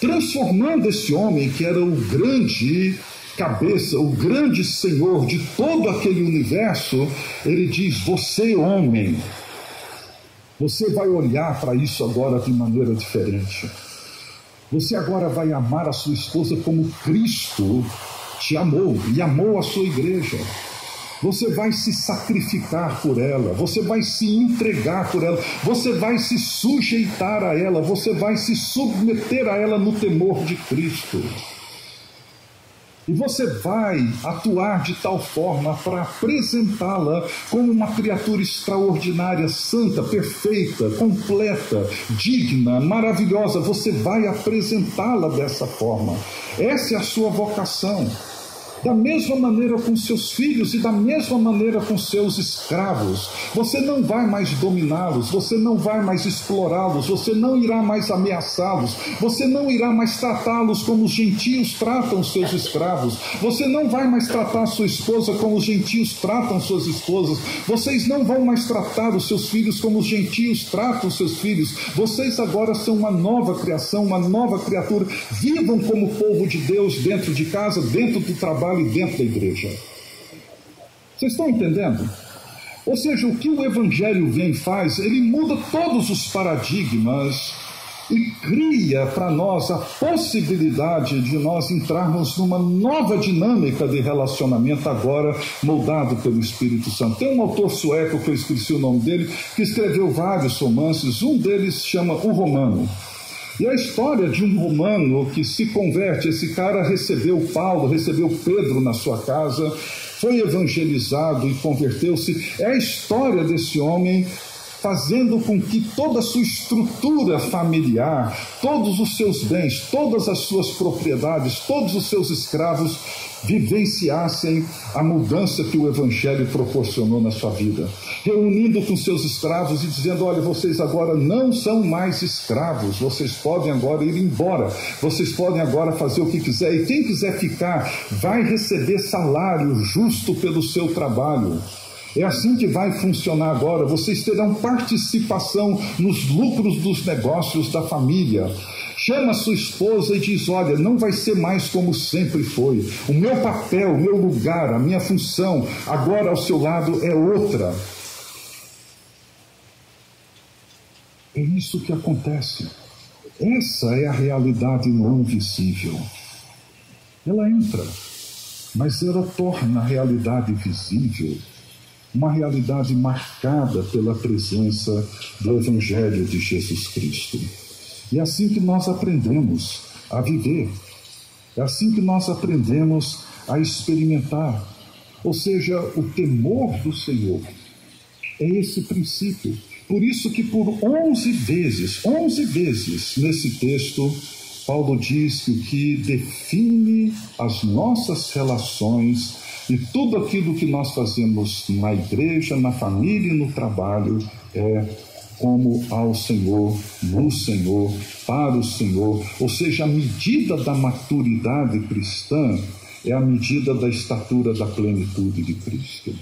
transformando esse homem que era o grande cabeça, o grande senhor de todo aquele universo. Ele diz: você, homem, você vai olhar para isso agora de maneira diferente. Você agora vai amar a sua esposa como Cristo te amou e amou a sua igreja. Você vai se sacrificar por ela, você vai se entregar por ela, você vai se sujeitar a ela, você vai se submeter a ela no temor de Cristo. E você vai atuar de tal forma para apresentá-la como uma criatura extraordinária, santa, perfeita, completa, digna, maravilhosa. Você vai apresentá-la dessa forma. Essa é a sua vocação. Da mesma maneira com seus filhos e da mesma maneira com seus escravos. Você não vai mais dominá-los, você não vai mais explorá-los, você não irá mais ameaçá-los, você não irá mais tratá-los como os gentios tratam seus escravos, você não vai mais tratar sua esposa como os gentios tratam suas esposas, vocês não vão mais tratar os seus filhos como os gentios tratam seus filhos. Vocês agora são uma nova criação, uma nova criatura. Vivam como povo de Deus dentro de casa, dentro do trabalho e dentro da igreja. Vocês estão entendendo? Ou seja, o que o Evangelho vem e faz, ele muda todos os paradigmas e cria para nós a possibilidade de nós entrarmos numa nova dinâmica de relacionamento agora moldado pelo Espírito Santo. Tem um autor sueco, que eu esqueci o nome dele, que escreveu vários romances. Um deles chama O Romano. E a história de um romano que se converte, esse cara recebeu Paulo, recebeu Pedro na sua casa, foi evangelizado e converteu-se. É a história desse homem fazendo com que toda a sua estrutura familiar, todos os seus bens, todas as suas propriedades, todos os seus escravos vivenciassem a mudança que o Evangelho proporcionou na sua vida, reunindo com seus escravos e dizendo: olha, vocês agora não são mais escravos, vocês podem agora ir embora, vocês podem agora fazer o que quiser, e quem quiser ficar vai receber salário justo pelo seu trabalho. É assim que vai funcionar agora. Vocês terão participação nos lucros dos negócios da família. Chama sua esposa e diz: olha, não vai ser mais como sempre foi. O meu papel, o meu lugar, a minha função agora ao seu lado é outra. É isso que acontece. Essa é a realidade não visível. Ela entra, mas ela torna a realidade visível uma realidade marcada pela presença do Evangelho de Jesus Cristo. E é assim que nós aprendemos a viver, é assim que nós aprendemos a experimentar. Ou seja, o temor do Senhor é esse princípio. Por isso que por 11 vezes nesse texto, Paulo diz que o que define as nossas relações e tudo aquilo que nós fazemos na igreja, na família e no trabalho é como ao Senhor, no Senhor, para o Senhor. Ou seja, a medida da maturidade cristã é a medida da estatura da plenitude de Cristo.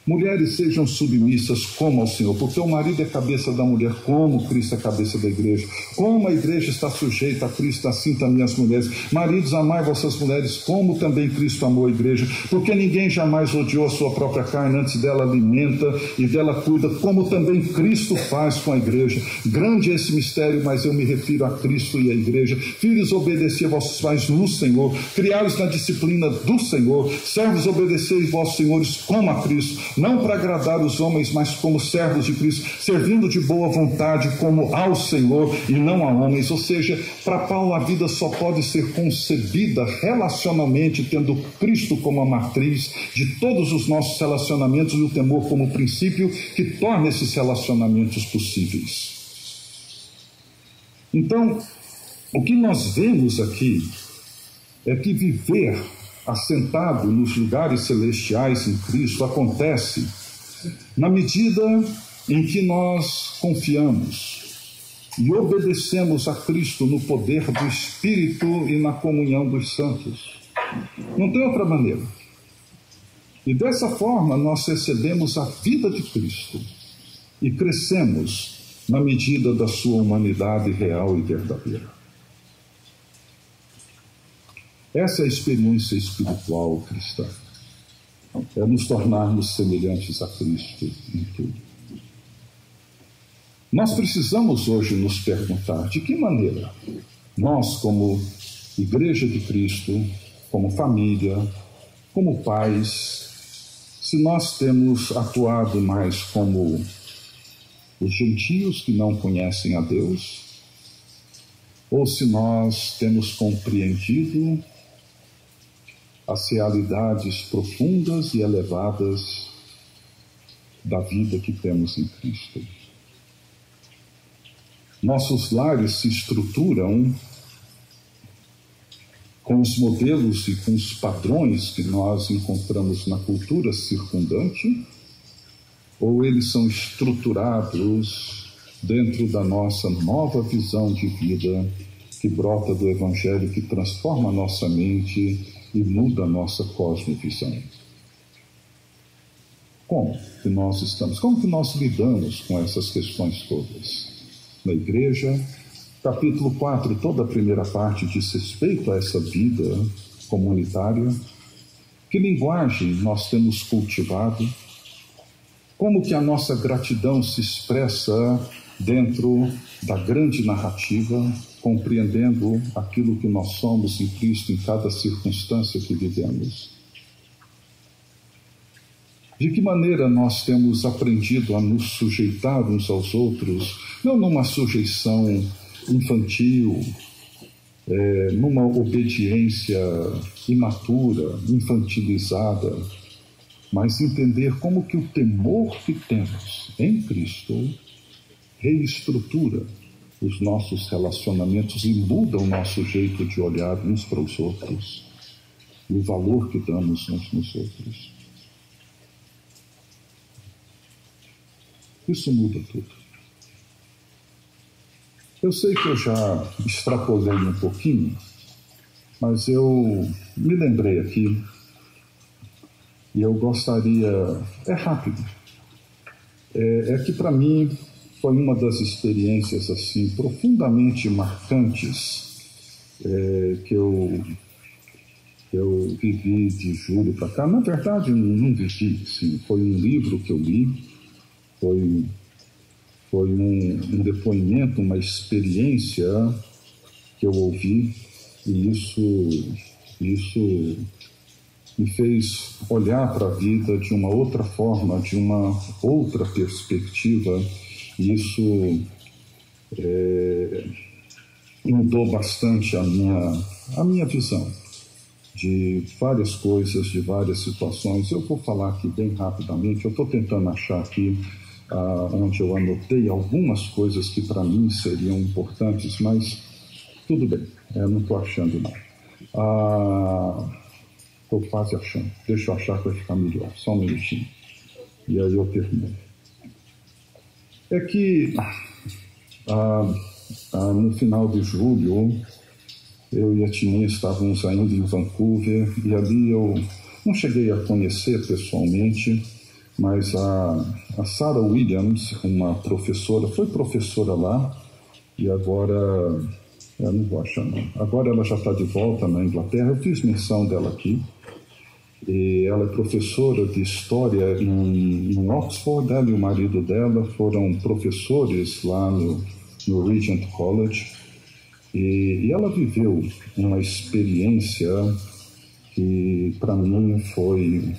Mulheres, sejam submissas como ao Senhor, porque o marido é cabeça da mulher, como Cristo é cabeça da igreja. Como a igreja está sujeita a Cristo, assim também as mulheres. Maridos, amai vossas mulheres, como também Cristo amou a igreja, porque ninguém jamais odiou a sua própria carne, antes dela alimenta e dela cuida, como também Cristo faz com a igreja. Grande é esse mistério, mas eu me refiro a Cristo e a igreja. Filhos, obedecei a vossos pais no Senhor, criados na disciplina do Senhor. Servos, obedecei vossos senhores como a Cristo, não para agradar os homens, mas como servos de Cristo, servindo de boa vontade como ao Senhor e não a homens. Ou seja, para Paulo a vida só pode ser concebida relacionalmente, tendo Cristo como a matriz de todos os nossos relacionamentos e o temor como princípio que torna esses relacionamentos possíveis. Então, o que nós vemos aqui é que viver assentado nos lugares celestiais em Cristo acontece na medida em que nós confiamos, e obedecemos a Cristo no poder do Espírito e na comunhão dos santos. Não tem outra maneira. E dessa forma nós recebemos a vida de Cristo e crescemos na medida da sua humanidade real e verdadeira. Essa é a experiência espiritual cristã. É nos tornarmos semelhantes a Cristo em tudo. Nós precisamos hoje nos perguntar de que maneira nós, como Igreja de Cristo, como família, como pais, se nós temos atuado mais como os gentios que não conhecem a Deus, ou se nós temos compreendido as realidades profundas e elevadas da vida que temos em Cristo. Nossos lares se estruturam com os modelos e com os padrões que nós encontramos na cultura circundante, ou eles são estruturados dentro da nossa nova visão de vida que brota do Evangelho, que transforma a nossa mente e muda a nossa cosmovisão. Como que nós lidamos com essas questões todas? Na igreja, capítulo 4, toda a primeira parte diz respeito a essa vida comunitária. Que linguagem nós temos cultivado? Como que a nossa gratidão se expressa dentro da grande narrativa, compreendendo aquilo que nós somos em Cristo em cada circunstância que vivemos? De que maneira nós temos aprendido a nos sujeitar uns aos outros, não numa sujeição infantil, numa obediência imatura, infantilizada, mas entender como que o temor que temos em Cristo reestrutura os nossos relacionamentos e muda o nosso jeito de olhar uns para os outros e o valor que damos uns nos outros. Isso muda tudo. Eu sei que eu já extrapolei um pouquinho, mas eu me lembrei aqui e eu gostaria... É rápido. É que para mim foi uma das experiências assim profundamente marcantes que eu vivi de julho para cá. Na verdade, não vivi, sim. Foi um livro que eu li. Foi um depoimento, uma experiência que eu ouvi, e isso me fez olhar para a vida de uma outra forma, de uma outra perspectiva, e isso mudou bastante a minha visão de várias coisas, de várias situações. Eu vou falar aqui bem rapidamente, eu estou tentando achar aqui onde eu anotei algumas coisas que para mim seriam importantes, mas tudo bem, não estou achando não. Estou quase achando, deixa eu achar que vai ficar melhor, só um minutinho, e aí eu termino. É que no final de julho, eu e a Tininha estávamos ainda em Vancouver, e ali eu não cheguei a conhecer pessoalmente, mas a Sarah Williams, uma professora, foi professora lá, e agora, eu não vou achar não, agora ela já está de volta na Inglaterra. Eu fiz menção dela aqui, e ela é professora de História em Oxford. Ela e o marido dela foram professores lá no Regent College, e ela viveu uma experiência que para mim foi...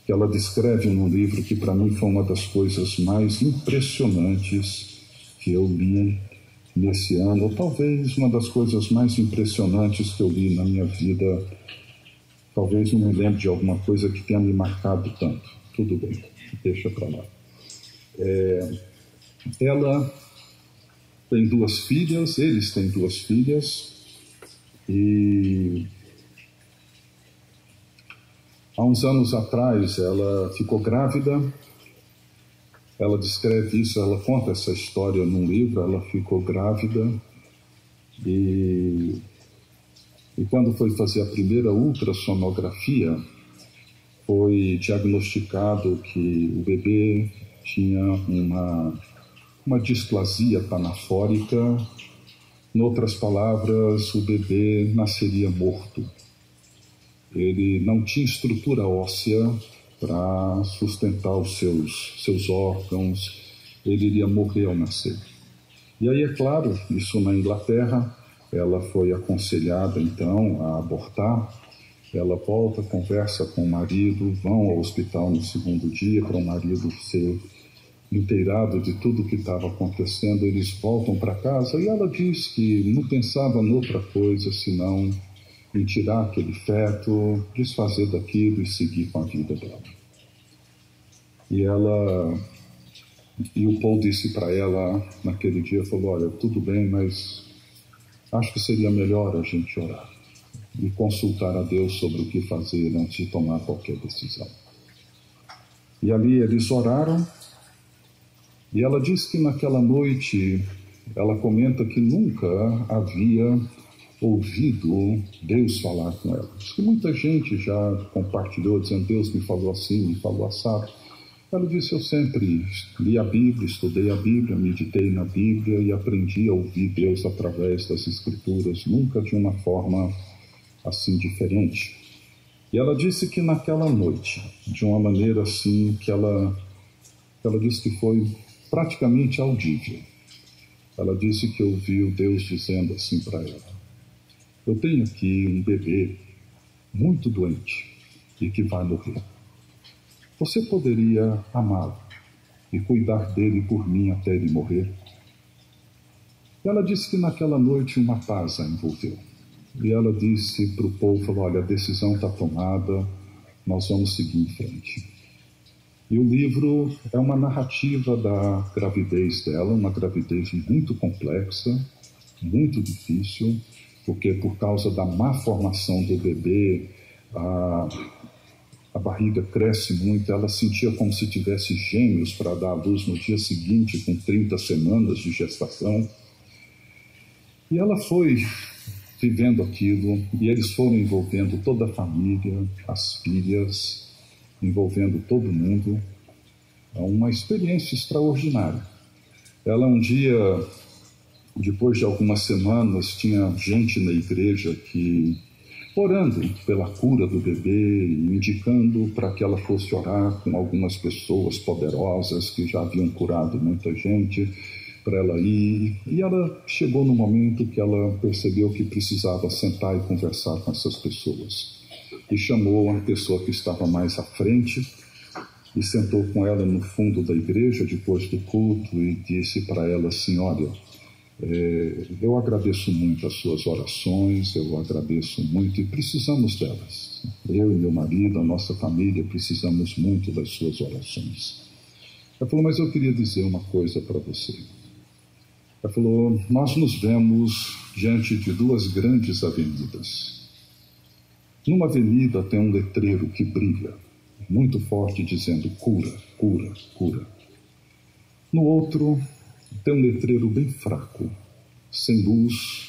que ela descreve num livro que para mim foi uma das coisas mais impressionantes que eu li nesse ano, ou talvez uma das coisas mais impressionantes que eu li na minha vida. Talvez não me lembre de alguma coisa que tenha me marcado tanto. Tudo bem, deixa para lá. Ela tem 2 filhas, eles têm 2 filhas, e há uns anos atrás ela ficou grávida Ela descreve isso, ela conta essa história num livro. Ela ficou grávida e quando foi fazer a primeira ultrassonografia, foi diagnosticado que o bebê tinha uma displasia panafórica. Em outras palavras, o bebê nasceria morto. Ele não tinha estrutura óssea para sustentar os seus órgãos, ele iria morrer ao nascer. E aí, é claro, isso na Inglaterra, ela foi aconselhada então a abortar. Ela volta, conversa com o marido, vão ao hospital no segundo dia para o marido ser inteirado de tudo o que estava acontecendo. Eles voltam para casa e ela diz que não pensava noutra coisa senão em tirar aquele feto, desfazer daquilo e seguir com a vida dela. E o Paul disse para ela naquele dia, falou: olha, tudo bem, mas acho que seria melhor a gente orar e consultar a Deus sobre o que fazer antes de tomar qualquer decisão. E ali eles oraram, e ela diz que naquela noite, ela comenta que nunca havia ouvido Deus falar com ela. Diz que muita gente já compartilhou, dizendo: Deus me falou assim, me falou assado. Ela disse: eu sempre li a Bíblia, estudei a Bíblia, meditei na Bíblia e aprendi a ouvir Deus através das Escrituras, nunca de uma forma assim diferente. E ela disse que naquela noite, de uma maneira assim que ela disse que foi praticamente audível, ela disse que ouviu Deus dizendo assim para ela: eu tenho aqui um bebê muito doente e que vai morrer. Você poderia amá-lo e cuidar dele por mim até ele morrer? Ela disse que naquela noite uma paz a envolveu. E ela disse para o povo, falou: olha, a decisão está tomada, nós vamos seguir em frente. E o livro é uma narrativa da gravidez dela, uma gravidez muito complexa, muito difícil, porque por causa da má formação do bebê, a barriga cresce muito, ela sentia como se tivesse gêmeos para dar à luz no dia seguinte, com 30 semanas de gestação. E ela foi vivendo aquilo, e eles foram envolvendo toda a família, as filhas, envolvendo todo mundo. É uma experiência extraordinária. Ela um dia, depois de algumas semanas, tinha gente na igreja que orando pela cura do bebê e indicando para que ela fosse orar com algumas pessoas poderosas que já haviam curado muita gente, para ela ir. E ela chegou no momento que ela percebeu que precisava sentar e conversar com essas pessoas. E chamou uma pessoa que estava mais à frente e sentou com ela no fundo da igreja depois do culto e disse para ela assim: olha, eu agradeço muito as suas orações, eu agradeço muito e precisamos delas. Eu e meu marido, a nossa família, precisamos muito das suas orações. Ela falou: mas eu queria dizer uma coisa para você. Ela falou: nós nos vemos diante de duas grandes avenidas. Numa avenida tem um letreiro que brilha, muito forte, dizendo cura, cura, cura. No outro tem um letreiro bem fraco, sem luz,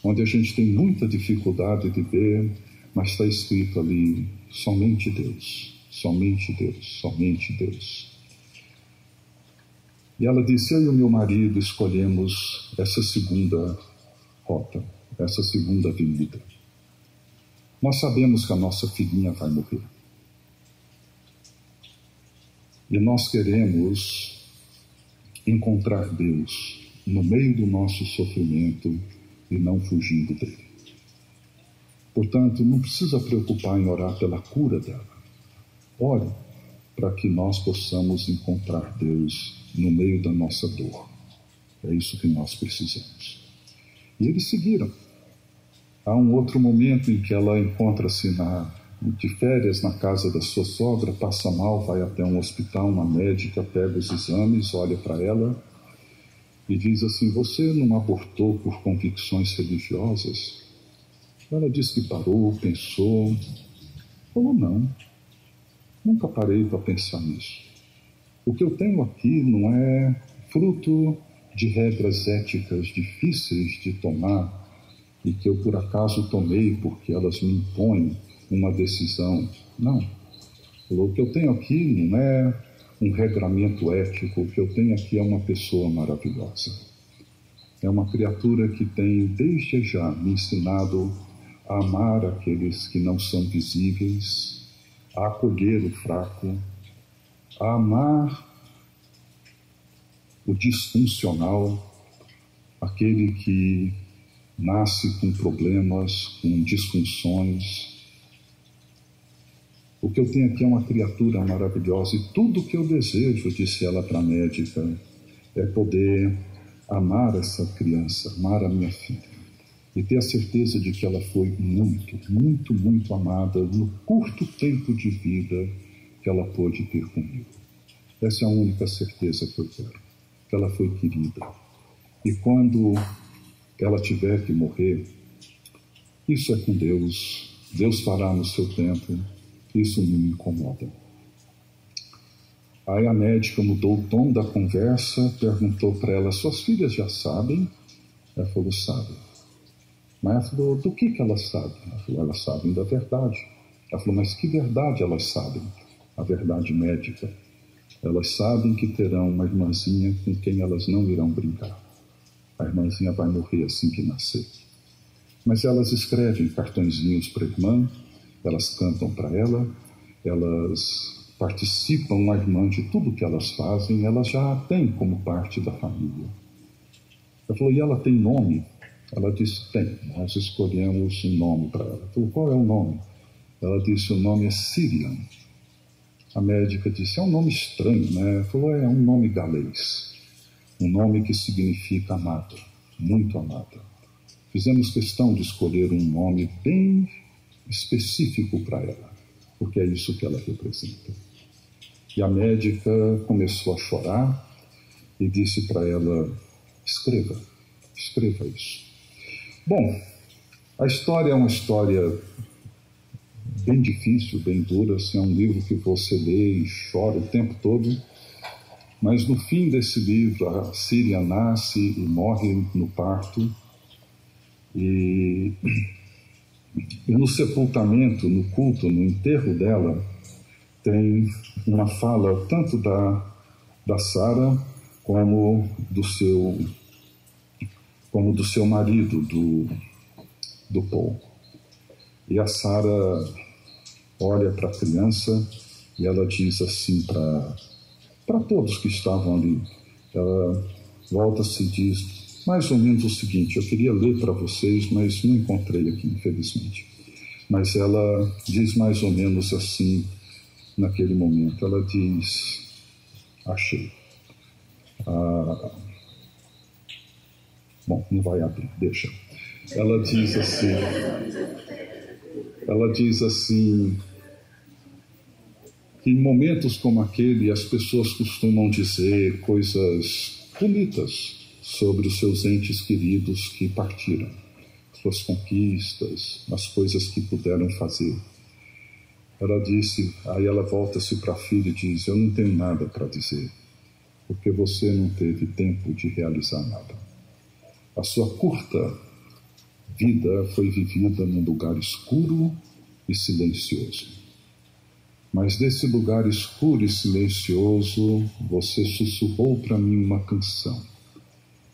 onde a gente tem muita dificuldade de ver, mas está escrito ali: somente Deus, somente Deus, somente Deus. E ela disse: eu e o meu marido escolhemos essa segunda rota, essa segunda avenida. Nós sabemos que a nossa filhinha vai morrer. E nós queremos encontrar Deus no meio do nosso sofrimento e não fugindo dele. Portanto, não precisa preocupar em orar pela cura dela. Ore para que nós possamos encontrar Deus no meio da nossa dor. É isso que nós precisamos. E eles seguiram. Há um outro momento em que ela encontra-se de férias na casa da sua sogra, passa mal, vai até um hospital, uma médica pega os exames, olha para ela e diz assim: você não abortou por convicções religiosas? Ela diz que parou, pensou, falou: não, nunca parei para pensar nisso. O que eu tenho aqui não é fruto de regras éticas difíceis de tomar e que eu por acaso tomei porque elas me impõem uma decisão. Não. O que eu tenho aqui não é um regramento ético, o que eu tenho aqui é uma pessoa maravilhosa. É uma criatura que tem desde já me ensinado a amar aqueles que não são visíveis, a acolher o fraco, a amar o disfuncional, aquele que nasce com problemas, com disfunções. O que eu tenho aqui é uma criatura maravilhosa e tudo que eu desejo, disse ela para a médica, é poder amar essa criança, amar a minha filha e ter a certeza de que ela foi muito, muito, muito amada no curto tempo de vida que ela pôde ter comigo. Essa é a única certeza que eu quero, que ela foi querida. E quando ela tiver que morrer, isso é com Deus, Deus fará no seu tempo, isso não me incomoda. Aí a médica mudou o tom da conversa, perguntou para ela, suas filhas já sabem? Ela falou, sabem. Mas ela falou, do que elas sabem? Ela falou, elas sabem da verdade. Ela falou, mas que verdade elas sabem? A verdade médica. Elas sabem que terão uma irmãzinha com quem elas não irão brincar. A irmãzinha vai morrer assim que nascer. Mas elas escrevem cartõezinhos para a irmã, elas cantam para ela, elas participam, a irmã, de tudo que elas fazem, elas já a têm como parte da família. Ela falou, e ela tem nome? Ela disse, tem, nós escolhemos um nome para ela. Ela falou, qual é o nome? Ela disse, o nome é Sirian. A médica disse, é um nome estranho, né? Ela falou, é um nome galês, um nome que significa amada, muito amada. Fizemos questão de escolher um nome bem específico para ela, porque é isso que ela representa. E a médica começou a chorar e disse para ela, escreva isso. Bom, a história é uma história bem difícil, bem dura, assim, é um livro que você lê e chora o tempo todo, mas no fim desse livro a Síria nasce e morre no parto, e no sepultamento, no culto, no enterro dela, tem uma fala tanto da Sara como do seu marido, do Paul. E a Sara olha para a criança e ela diz assim para todos que estavam ali, ela volta-se e diz mais ou menos o seguinte, eu queria ler para vocês, mas não encontrei aqui, infelizmente. Mas ela diz mais ou menos assim, naquele momento, ela diz, achei. Bom, não vai abrir, deixa. Ela diz assim, que em momentos como aquele as pessoas costumam dizer coisas bonitas sobre os seus entes queridos que partiram, suas conquistas, as coisas que puderam fazer. Ela disse, aí ela volta-se para a filha e diz, eu não tenho nada para dizer, porque você não teve tempo de realizar nada. A sua curta vida foi vivida num lugar escuro e silencioso. Mas desse lugar escuro e silencioso, você sussurrou para mim uma canção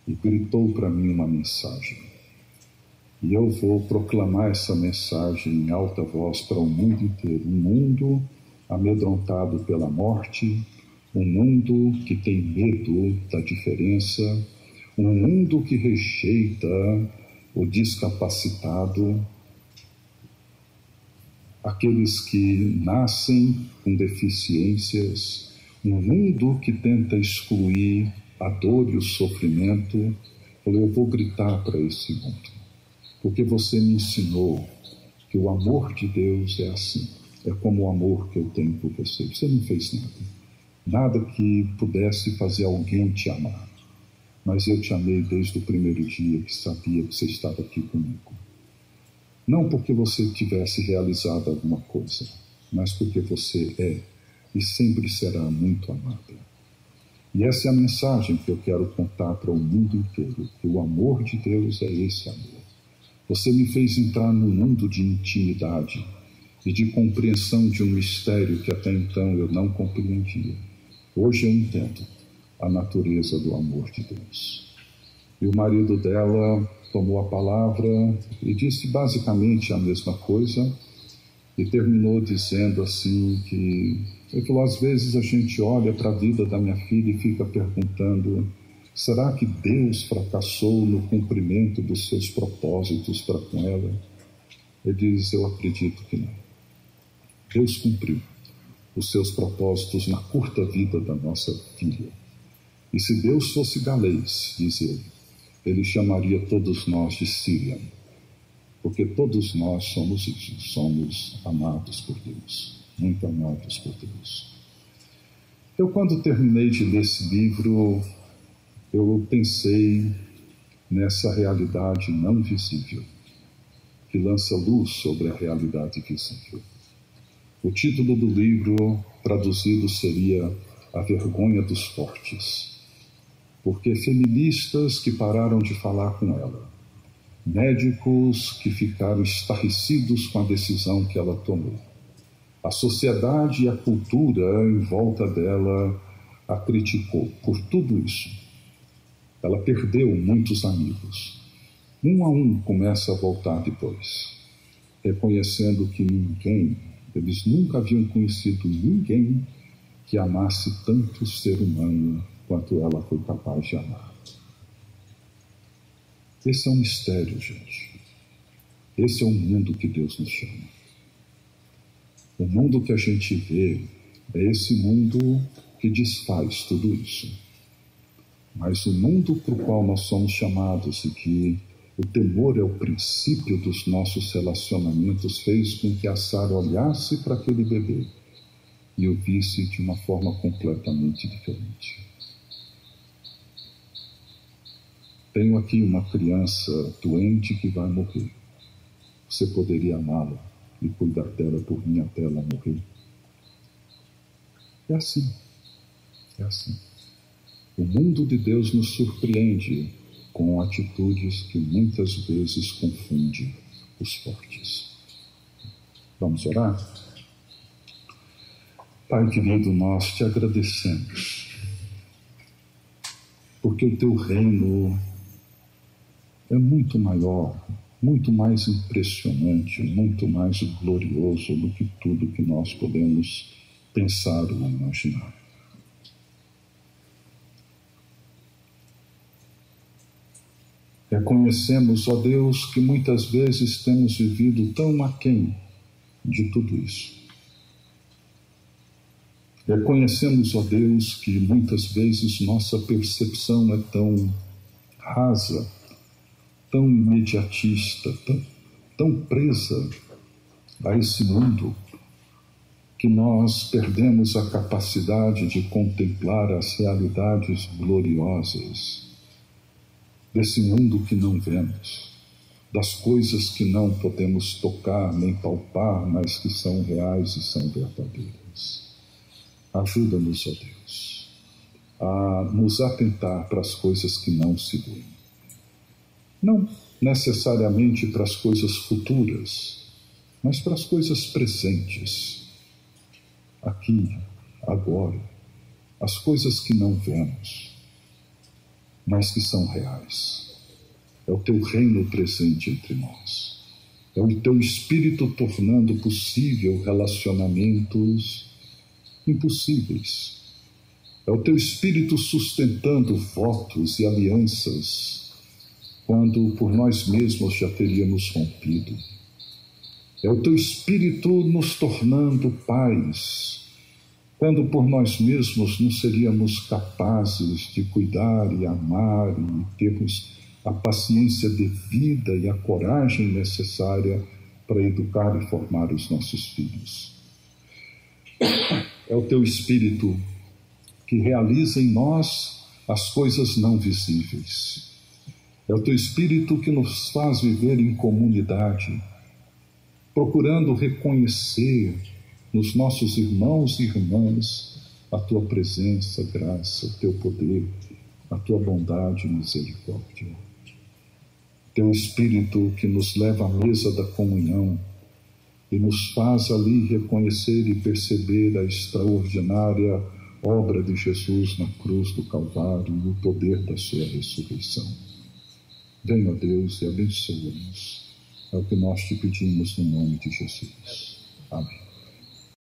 e gritou para mim uma mensagem. E eu vou proclamar essa mensagem em alta voz para o mundo inteiro. Um mundo amedrontado pela morte, um mundo que tem medo da diferença, um mundo que rejeita o discapacitado, aqueles que nascem com deficiências, um mundo que tenta excluir a dor e o sofrimento. Eu vou gritar para esse mundo, porque você me ensinou que o amor de Deus é assim, é como o amor que eu tenho por você. Você não fez nada que pudesse fazer alguém te amar, mas eu te amei desde o primeiro dia que sabia que você estava aqui comigo. Não porque você tivesse realizado alguma coisa, mas porque você é e sempre será muito amada. E essa é a mensagem que eu quero contar para o mundo inteiro, que o amor de Deus é esse amor. Você me fez entrar num mundo de intimidade e de compreensão de um mistério que até então eu não compreendia. Hoje eu entendo a natureza do amor de Deus. E o marido dela tomou a palavra e disse basicamente a mesma coisa e terminou dizendo assim que... Ele falou, às vezes a gente olha para a vida da minha filha e fica perguntando, será que Deus fracassou no cumprimento dos seus propósitos para com ela? Ele diz, eu acredito que não. Deus cumpriu os seus propósitos na curta vida da nossa filha. E se Deus fosse galês, diz ele chamaria todos nós de Sírian, porque todos nós somos isso, somos amados por Deus, muito amados por Deus. Eu, quando terminei de ler esse livro, eu pensei nessa realidade não visível, que lança luz sobre a realidade visível. O título do livro, traduzido, seria A Vergonha dos Fortes, porque feministas que pararam de falar com ela, médicos que ficaram estarrecidos com a decisão que ela tomou, a sociedade e a cultura em volta dela a criticou por tudo isso. Ela perdeu muitos amigos. Um a um começa a voltar depois, reconhecendo que eles nunca haviam conhecido ninguém que amasse tanto o ser humano quanto ela foi capaz de amar. Esse é um mistério, gente. Esse é o mundo que Deus nos chama. O mundo que a gente vê é esse mundo que desfaz tudo isso. Mas o mundo para o qual nós somos chamados e que o temor é o princípio dos nossos relacionamentos fez com que a Sara olhasse para aquele bebê e o visse de uma forma completamente diferente. Tenho aqui uma criança doente que vai morrer. Você poderia amá-la e cuidar dela por mim até ela morrer? É assim. É assim. O mundo de Deus nos surpreende com atitudes que muitas vezes confundem os fortes. Vamos orar? Pai querido, nós te agradecemos, porque o teu reino é muito maior, muito mais impressionante, muito mais glorioso do que tudo que nós podemos pensar ou imaginar. Reconhecemos, ó Deus, que muitas vezes temos vivido tão aquém de tudo isso. Reconhecemos, ó Deus, que muitas vezes nossa percepção é tão rasa, tão imediatista, tão presa a esse mundo, que nós perdemos a capacidade de contemplar as realidades gloriosas desse mundo que não vemos, das coisas que não podemos tocar nem palpar, mas que são reais e são verdadeiras. Ajuda-nos, ó Deus, a nos atentar para as coisas que não se veem. Não necessariamente para as coisas futuras, mas para as coisas presentes, aqui, agora, as coisas que não vemos, mas que são reais. É o teu reino presente entre nós. É o teu Espírito tornando possível relacionamentos impossíveis. É o teu Espírito sustentando votos e alianças quando por nós mesmos já teríamos rompido. É o teu Espírito nos tornando pais quando por nós mesmos não seríamos capazes de cuidar e amar e termos a paciência devida e a coragem necessária para educar e formar os nossos filhos. É o teu Espírito que realiza em nós as coisas não visíveis. É o teu Espírito que nos faz viver em comunidade, procurando reconhecer nos nossos irmãos e irmãs a tua presença, graça, o teu poder, a tua bondade e misericórdia. Teu Espírito que nos leva à mesa da comunhão e nos faz ali reconhecer e perceber a extraordinária obra de Jesus na cruz do Calvário e o poder da sua ressurreição. Venha, Deus, e abençoa-nos. É o que nós te pedimos no nome de Jesus. Amém.